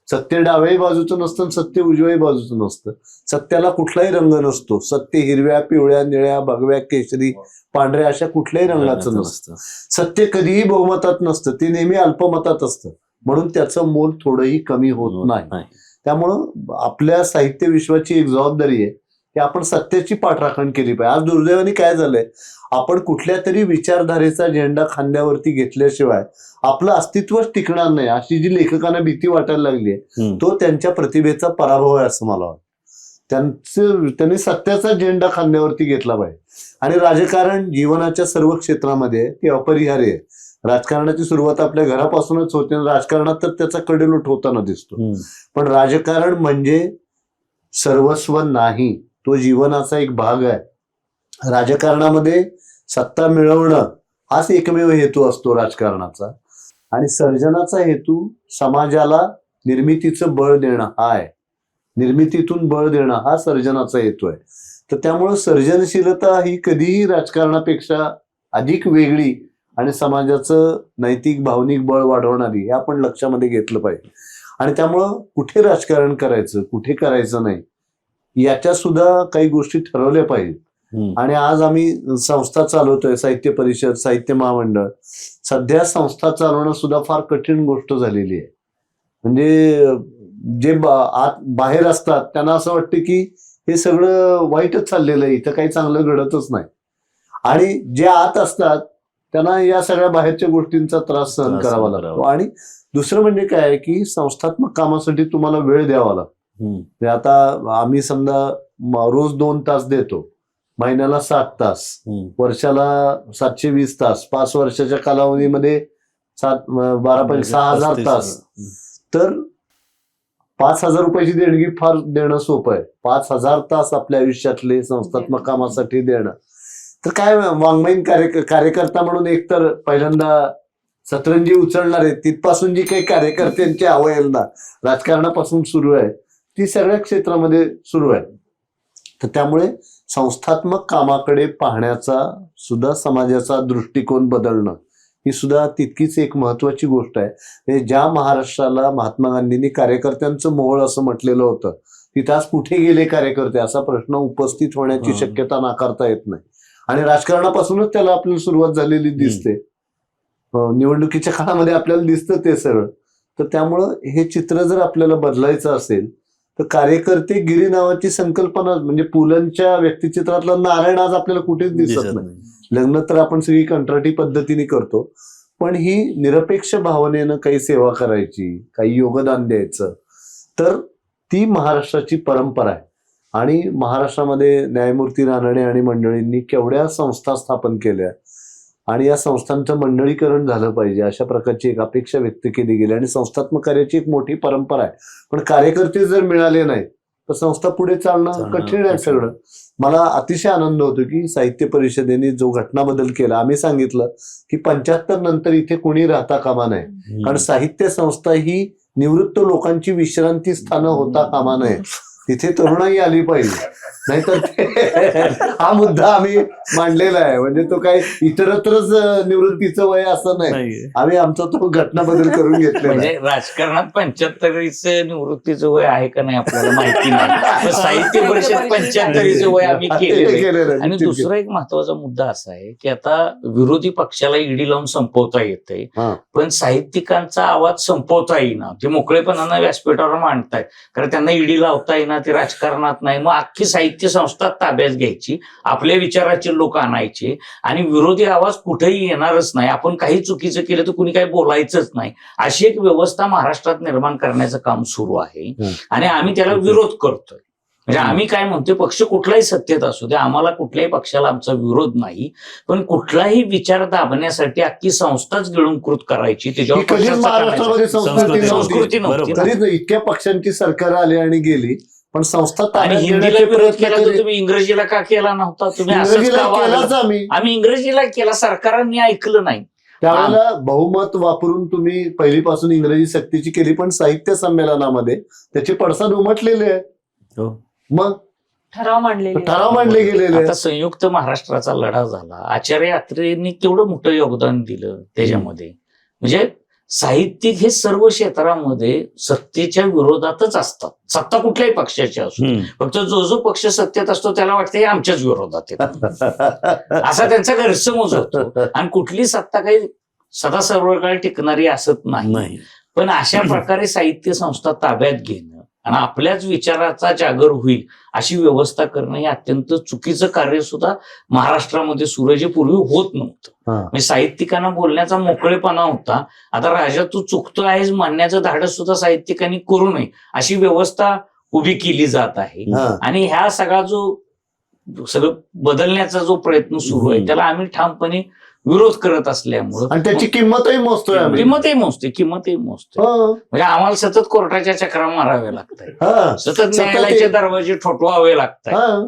सत्य डाव्याही बाजूचं नसतं, सत्य उजव्याही बाजूचं नसतं. सत्याला कुठलाही रंग नसतो. सत्य हिरव्या, पिवळ्या, निळ्या, भगव्या, केशरी, पांढऱ्या अशा कुठल्याही रंगाचं नसतं. सत्य कधीही बहुमतात नसतं, ते नेहमी अल्पमतात असतं. म्हणून त्याचं मोल थोडंही कमी होत नाही. त्यामुळं आपल्या साहित्य विश्वाची एक जबाबदारी आहे की आपण सत्याची पाठराखण केली पाहिजे. आज दुर्दैवाने काय झालंय, आपण कुठल्या तरी विचारधारेचा झेंडा खांद्यावरती घेतल्याशिवाय आपलं अस्तित्वच टिकणार नाही, अशी जी लेखकांना भीती वाटायला लागली आहे, तो त्यांच्या प्रतिभेचा पराभव आहे असं मला वाटतं. त्यांनी सत्याचा झेंडा खांद्यावरती घेतला पाहिजे. आणि राजकारण जीवनाच्या सर्व क्षेत्रामध्ये ते अपरिहार्य आहे. राजकारणाची सुरुवात आपल्या घरापासूनच होते आणि राजकारणात तर त्याचा कडेलोट होताना दिसतो. पण राजकारण म्हणजे सर्वस्व नाही, तो जीवनाचा एक भाग आहे. राजकारणामध्ये सत्ता मिळवणं हाच एकमेव हेतू असतो राजकारणाचा, आणि सर्जनाचा हेतू समाजाला निर्मितीचं बळ देणं हा आहे. निर्मितीतून बळ देणं हा सर्जनाचा हेतू आहे. तर त्यामुळं सर्जनशीलता ही कधीही राजकारणापेक्षा अधिक वेगळी आणि समाजाचं नैतिक भावनिक बळ वाढवणारी हे आपण लक्षामध्ये घेतलं पाहिजे. आणि त्यामुळं कुठे राजकारण करायचं, कुठे करायचं नाही, याच्या सुद्धा काही गोष्टी ठरवल्या पाहिजेत. आणि आज आम्ही संस्था चालवतोय, साहित्य परिषद, साहित्य महामंडळ. सध्या संस्था चालवणं सुद्धा फार कठीण गोष्ट झालेली आहे. म्हणजे जे बाहेर असतात त्यांना असं वाटतं की हे सगळं वाईटच चाललेलं आहे, इथं काही चांगलं घडतच नाही. आणि जे आत असतात त्यांना या सगळ्या बाहेरच्या गोष्टींचा त्रास सहन करावा लागतो. आणि दुसरं म्हणजे काय आहे की संस्थात्मक कामासाठी तुम्हाला वेळ द्यावा लागतो. आता आम्ही समजा रोज 2 तास देतो, महिन्याला 7 तास, वर्षाला 720 तास, 5 वर्षाच्या कालावधीमध्ये 6,000 तास. तर 5,000 रुपयाची देणगी फार देणं सोपं आहे. 5,000 तास आपल्या आयुष्यातले संस्थात्मक कामासाठी देणं. तर काय वाङ्मयीन कार्यकर्ता म्हणून एकतर पहिल्यांदा सतरंजी उचलणार आहे, तिथपासून जी काही कार्यकर्त्यांची अवहेलना राजकारणापासून सुरू आहे ती सगळ्या क्षेत्रामध्ये सुरू आहे. तर त्यामुळे संस्थात्मक कामाकडे पाहण्याचा सुद्धा समाजाचा दृष्टिकोन बदलणं ही सुद्धा तितकीच एक महत्वाची गोष्ट आहे. ज्या महाराष्ट्राला महात्मा गांधींनी कार्यकर्त्यांचं मोहळ असं म्हटलेलं होतं, तिथं आज कुठे गेले कार्यकर्ते असा प्रश्न उपस्थित होण्याची शक्यता नाकारता येत नाही. आणि राजकारणापासूनच त्याला आपल्याला सुरुवात झालेली दिसते. निवडणुकीच्या काळामध्ये आपल्याला दिसतं ते सगळं. तर त्यामुळं हे चित्र जर आपल्याला बदलायचं असेल तर कार्यकर्ते गिरी नावाची संकल्पना, म्हणजे पुलंच्या व्यक्तिचित्रातला नारायण आज आपल्याला कुठेच दिसत नाही. लग्न तर आपण सगळी कंत्राटी पद्धतीने करतो, पण ही निरपेक्ष भावनेनं काही सेवा करायची, काही योगदान द्यायचं, तर ती महाराष्ट्राची परंपरा आहे. आणि महाराष्ट्रामध्ये न्यायमूर्ती रानडे आणि मंडळींनी केवढ्या संस्था स्थापन केल्या आणि या संस्थांचं मंडळीकरण झालं पाहिजे अशा प्रकारची एक अपेक्षा व्यक्त केली गेली. आणि संस्थात्मक कार्याची एक मोठी परंपरा आहे. पण कार्यकर्ते जर मिळाले नाही तर संस्था पुढे चालणं कठीण आहे सगळं. मला अतिशय आनंद होतो की साहित्य परिषदेने जो घटना बदल केला, आम्ही सांगितलं की 75 नंतर इथे कोणी राहता कामा नये, कारण साहित्य संस्था ही निवृत्त लोकांची विश्रांती स्थानं होता कामा नये, तिथे तरुणाई आली पाहिजे. नाहीतर हा मुद्दा आम्ही मांडलेला आहे. म्हणजे तो काही इतरत्रच निवृत्तीचं वय असं नाही, आम्ही आमचा तो घटना बदल करून घेतलेला. म्हणजे राजकारणात 75चं निवृत्तीचं वय आहे का नाही आपल्याला माहिती नाही. साहित्य परिषद 75चं वय आम्ही केलेलं. आणि दुसरा एक महत्वाचा मुद्दा असा आहे की आता विरोधी पक्षाला ईडी लावून संपवता येते, पण साहित्यिकांचा आवाज संपवता येईना. ते मोकळेपणानं व्यासपीठावर मांडतायत, कारण त्यांना ईडी लावता येईना, ते राजकारणात नाही. मग अख्खी साहित्य संस्था ताब्यात घ्यायची, आपल्या विचाराचे लोक आणायचे आणि विरोधी आवाज कुठेही येणारच नाही. आपण काही चुकीचं केलं तर कुणी काही बोलायचंच नाही, अशी एक व्यवस्था महाराष्ट्रात निर्माण करण्याचं काम सुरू आहे. आणि आम्ही त्याला विरोध करतोय. म्हणजे आम्ही काय म्हणतोय, पक्ष कुठलाही सत्तेत असू दे, आम्हाला कुठल्याही पक्षाला आमचा विरोध नाही, पण कुठलाही विचार दाबण्यासाठी अख्खी संस्थाच गिळंकृत करायची, त्याच्यावर महाराष्ट्रामध्ये संस्कृती नव्हती. इतक्या पक्षांची सरकार आली आणि गेली, पण संस्था आणि हिंदीला विरोध केला तर तुम्ही इंग्रजीला का केला नव्हता? तुम्ही आम्ही इंग्रजीला केला, सरकारांनी ऐकलं नाही. त्यावेळेला बहुमत वापरून तुम्ही पहिलीपासून इंग्रजी सक्तीची केली, पण साहित्य संमेलनामध्ये त्याचे पडसाद उमटलेले आहेत. मग ठराव मांडले गेलेले. आता संयुक्त महाराष्ट्राचा लढा झाला, आचार्य अत्रेंनी केवढं मोठं योगदान दिलं त्याच्यामध्ये. म्हणजे साहित्यिक हे सर्व क्षेत्रामध्ये सत्तेच्या विरोधातच असतात, सत्ता कुठल्याही पक्षाची असो. फक्त जो पक्ष सत्तेत असतो त्याला वाटतं हे आमच्याच विरोधात येतात असा त्यांचा गैरसमज होतो. आणि कुठली सत्ता काही सदा सर्व काळ टिकणारी असत नाही. पण अशा प्रकारे साहित्य संस्था ताब्यात घेणं आणि आपल्याच विचाराचा जागर होईल अशी व्यवस्था करणं हे अत्यंत चुकीचं कार्य सुद्धा महाराष्ट्रामध्ये सूरज पूर्वी होत नव्हतं. म्हणजे साहित्यिकांना बोलण्याचा मोकळेपणा होता. आता राजा तू चुकतो आहेस म्हणण्याचं धाडस सुद्धा साहित्यिकांनी करू नये अशी व्यवस्था उभी केली जात आहे. आणि ह्या सगळा जो सगळं बदलण्याचा जो प्रयत्न सुरू आहे त्याला आम्ही ठामपणे विरोध करत असल्यामुळं आणि त्याची किंमतही मोजतोय आम्ही. किंमतही मोजते हो. म्हणजे आम्हाला सतत कोर्टाच्या चक्रा माराव्या लागतात, हा. सतत न्यायालयाचे दरवाजे ठोठवावे लागतात. हा.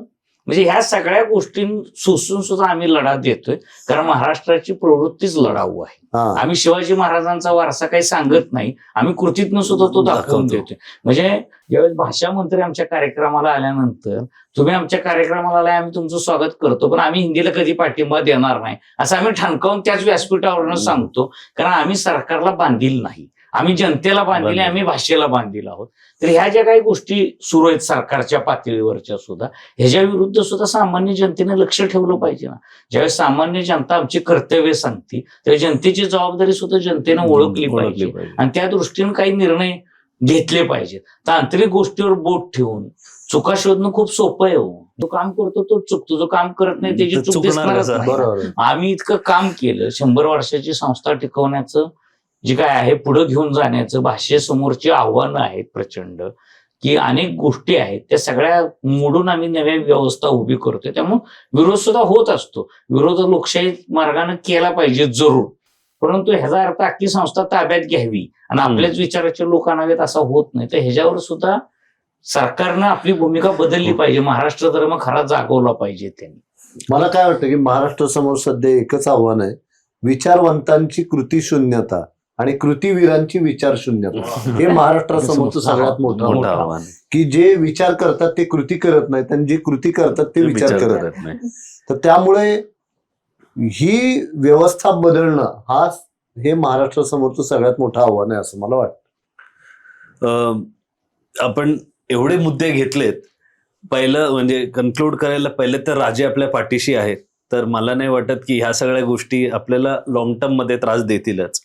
म्हणजे ह्या सगळ्या गोष्टी सोसून सुद्धा आम्ही लढा देतोय, कारण महाराष्ट्राची प्रवृत्तीच लढाऊ आहे. हा. आम्ही शिवाजी महाराजांचा वारसा काही सांगत नाही, आम्ही कृतीतनं सुद्धा तो दाखवून दाखवतो. देतोय. म्हणजे ज्यावेळेस भाषा मंत्री आमच्या कार्यक्रमाला आल्यानंतर, तुम्ही आमच्या कार्यक्रमाला आलाय, आम्ही तुमचं स्वागत करतो, पण आम्ही हिंदीला कधी पाठिंबा देणार नाही असं आम्ही ठणकावून त्याच व्यासपीठावरनं सांगतो, कारण आम्ही सरकारला बांधील नाही, आम्ही जनतेला बांधील, आम्ही भाषेला बांधील आहोत. तर ह्या ज्या काही गोष्टी सुरू आहेत सरकारच्या पातळीवरच्या सुद्धा, ह्याच्या विरुद्ध सुद्धा सामान्य जनतेने लक्ष ठेवलं पाहिजे ना. ज्यावेळेस सामान्य जनता आमची कर्तव्य सांगते, तेव्हा जनतेची जबाबदारी सुद्धा जनतेने ओळखली पाहिजे आणि त्या दृष्टीने काही निर्णय घेतले पाहिजेत. तांत्रिक गोष्टीवर बोट ठेवून चुका शोधणं खूप सोपं आहे. जो काम करतो तो चुकतो, जो काम करत नाही त्याची चूक दिसणारच नाही. बरोबर. आम्ही इतकं काम केलं, 100 वर्षाची संस्था टिकवण्याचं जे काय आहे, पुढे घेऊन जाण्याचं, भाषेसमोरची आव्हानं आहेत प्रचंड, की अनेक गोष्टी आहेत, त्या सगळ्या मोडून आम्ही नव्या व्यवस्था उभी करतोय. त्यामुळे विरोध सुद्धा होत असतो. विरोध लोकशाही मार्गाने केला पाहिजे जरूर, परंतु ह्याचा अर्थ अख्खी संस्था ताब्यात घ्यावी आणि आपल्याच विचाराचे लोक आणावेत असा होत नाही. तर ह्याच्यावर सुद्धा सरकारनं आपली भूमिका बदलली पाहिजे, महाराष्ट्र धर्म खरा जागवला पाहिजे त्यांनी. मला काय वाटतं की महाराष्ट्रासमोर सध्या एकच आव्हान आहे, विचारवंतांची कृती शून्यता आणि कृतीवीरांची विचार शून्यता. हे महाराष्ट्रासमोरचं सगळ्यात मोठं आव्हान आहे. की जे विचार करतात ते कृती करत नाहीत आणि जे कृती करतात ते विचार करत नाही. तर त्यामुळे ही व्यवस्था बदलणं हे महाराष्ट्रासमोरचं सगळ्यात मोठं आव्हान आहे असं मला वाटतं. आपण एवढे मुद्दे घेतलेत. पहिलं म्हणजे कन्क्लूड करायला, पहिले तर राजे आपल्या पाठीशी आहेत, तर मला नाही वाटत की ह्या सगळ्या गोष्टी आपल्याला लॉंग टर्म मध्ये त्रास देतीलच.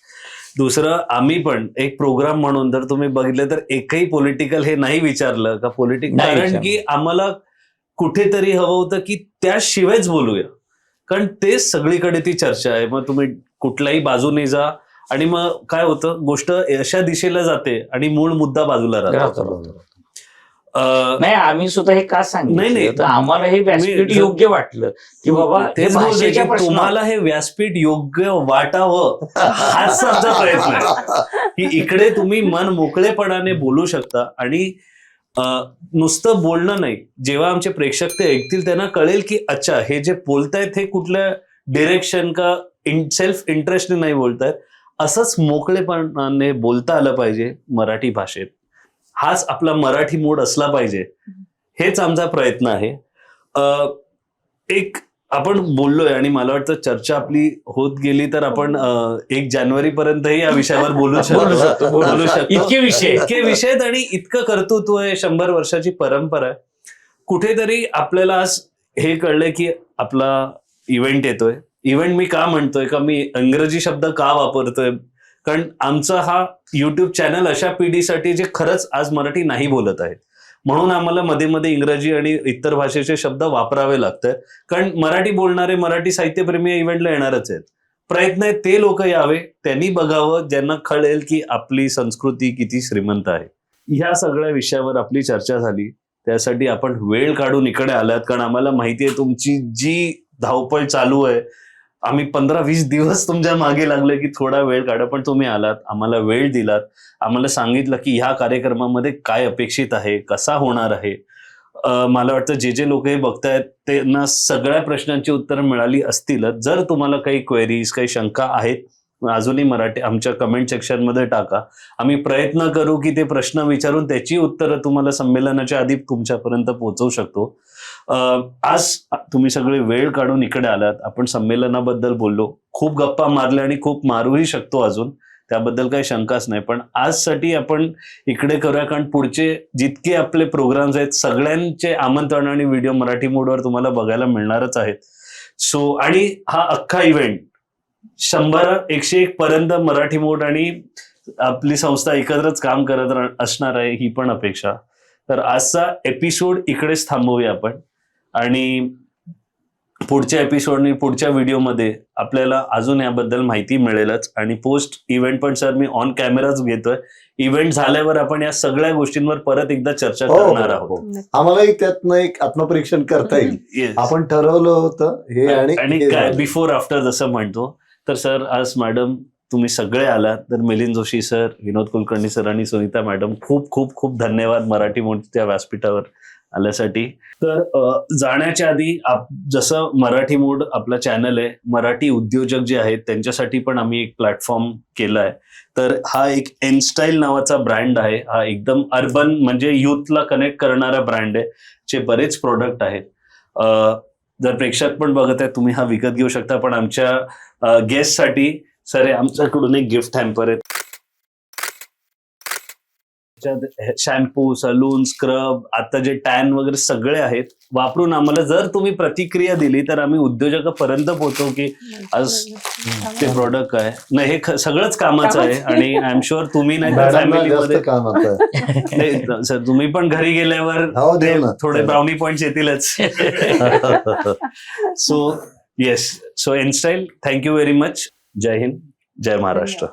दुसरं, आम्ही पण एक प्रोग्राम म्हणून जर तुम्ही बघितलं तर एकही पॉलिटिकल हे नाही विचारलं का नाही कारण की आम्हाला कुठेतरी हवं होतं की त्याशिवायच बोलूया, कारण ते सगळीकडे ती चर्चा आहे. मग तुम्ही कुठल्याही बाजूने जा आणि मग काय होतं, गोष्ट अशा दिशेला जाते आणि मूळ मुद्दा बाजूला राहतो. नाही, आम्ही सुद्धा हे का सांगितलं तर आम्हाला हे व्यासपीठ योग्य वाटलं की बाबा तेच भाषेच्या तुम्हाला हे व्यासपीठ योग्य वाटावं हाच आमचा प्रयत्न आहे की इकडे तुम्ही मन मोकळेपणाने बोलू शकता. आणि नुसतं बोलणं नाही, जेव्हा आमचे प्रेक्षक ते ऐकतील त्यांना कळेल की अच्छा हे जे बोलतायत हे कुठल्या डिरेक्शन का सेल्फ इंटरेस्टने नाही बोलतायत, असंच मोकळेपणाने बोलता आलं पाहिजे मराठी भाषेत. हाच आपला मराठी मूड असला पाहिजे, हेच आमचा प्रयत्न आहे. एक आपण बोललोय आणि मला वाटतं चर्चा आपली होत गेली तर आपण 1 जानेवारी पर्यंतही या विषयावर बोलू शकतो. इतके विषय आहेत आणि इतकं कर्तृत्व आहे, 100 वर्षाची परंपरा आहे. कुठेतरी आपल्याला आज हे कळलंय की आपला इव्हेंट येतोय. इव्हेंट मी का म्हणतोय, का मी इंग्रजी शब्द का वापरतोय, कारण आमचा हा युट्यूब चॅनल अशा पिढीसाठी जे खरंच आज मराठी नाही बोलत आहेत, म्हणून आम्हाला मध्ये मध्ये इंग्रजी आणि इतर भाषेचे शब्द वापरावे लागतात. कारण मराठी बोलणारे, मराठी साहित्यप्रेमी इव्हेंटला येणारच आहेत. प्रयत्न आहे ते लोक यावे, त्यांनी बघावं, ज्यांना कळेल की आपली संस्कृती किती श्रीमंत आहे. ह्या सगळ्या विषयावर आपली चर्चा झाली, त्यासाठी आपण वेळ काढून इकडे आलात, कारण आम्हाला माहिती आहे तुमची जी धावपळ चालू आहे. आम्ही 15-20 दिवस तुमच्या मागे लागले की थोडा वेळ काढा, पण तुम्ही आलात, आम्हाला वेळ दिलात, आम्हाला सांगितलं की ह्या कार्यक्रमामध्ये काय अपेक्षित आहे, कसा होणार आहे. मला वाटतं जे लोक हे बघतायत त्यांना सगळ्या प्रश्नांची उत्तरं मिळाली असतीलच. जर तुम्हाला काही क्वेरीज, काही शंका आहेत, अजूनही मराठी आमच्या कमेंट सेक्शन मध्ये टाका. आम्ही प्रयत्न करू की ते प्रश्न विचारून त्याची उत्तरं तुम्हाला संमेलनाच्या आधी तुमच्यापर्यंत पोहोचवू शकतो. आज तुम्ही सगळे वेळ काढून इकडे आलात, आपण संमेलनाबद्दल बोललो, खूप गप्पा मारल्या आणि खूप मारूही शकतो अजून, त्याबद्दल काही शंकाच नाही. पण आजसाठी आपण इकडे करूया, कारण पुढचे जितके आपले प्रोग्राम्स आहेत सगळ्यांचे आमंत्रण आणि व्हिडिओ मराठी मोडवर तुम्हाला बघायला मिळणारच आहेत. सो आणि हा अख्खा इव्हेंट 100-101 पर्यंत मराठी मोड आणि आपली संस्था एकत्रच काम करत असणार आहे, ही पण अपेक्षा. तर आजचा एपिसोड इकडेच थांबवूया आपण आणि पुढच्या एपिसोडनी पुढच्या व्हिडिओमध्ये आपल्याला अजून याबद्दल माहिती मिळेलच. आणि पोस्ट इव्हेंट पण सर मी ऑन कॅमेराच घेतोय. इव्हेंट झाल्यावर आपण या सगळ्या गोष्टींवर परत एकदा चर्चा करणार आहोत. आम्हालाही त्यातनं एक आत्मपरीक्षण करता येईल. आपण ठरवलं होतं हे आणि काय बिफोर आफ्टर जसं म्हणतो. तर सर आज मॅडम तुम्ही सगळे आलात, तर मिलिंद जोशी सर, विनोद कुलकर्णी सर आणि सुनीता मॅडम खूप खूप खूप धन्यवाद मराठी मोडच्या व्यासपीठावर आल्यासाठी. तर जाण्याच्या आधी जसं मराठी मोड आपला चॅनल आहे, मराठी उद्योजक जे आहेत त्यांच्यासाठी पण आम्ही एक प्लॅटफॉर्म केलाय. तर हा एक एनस्टाईल नावाचा ब्रँड आहे. हा एकदम अर्बन म्हणजे युथला कनेक्ट करणारा ब्रँड आहे, जे बरेच प्रोडक्ट आहेत. जर प्रेक्षक पण बघत आहेत, तुम्ही हा विकत घेऊ शकता. पण आमच्या गेस्टसाठी सर आमच्याकडून एक गिफ्ट हॅम्पर आहे. शॅम्पू, सलून, स्क्रब, आता जे टॅन वगैरे सगळे आहेत, वापरून आम्हाला जर तुम्ही प्रतिक्रिया दिली तर आम्ही उद्योजकापर्यंत पोहोचू की आज ते प्रोडक्ट काय नाही. हे सगळंच कामाचं आहे आणि आय एम शुअर तुम्ही नाही तर मॅडमला फॅमिलीमध्ये जास्त काम आता सर तुम्ही पण घरी गेल्यावर हो, देऊ ना. थोडे ब्राउनी पॉइंट्स येतीलच. सो येस, सो एनस्टाईल, थँक्यू व्हेरी मच. जय हिंद, जय महाराष्ट्र.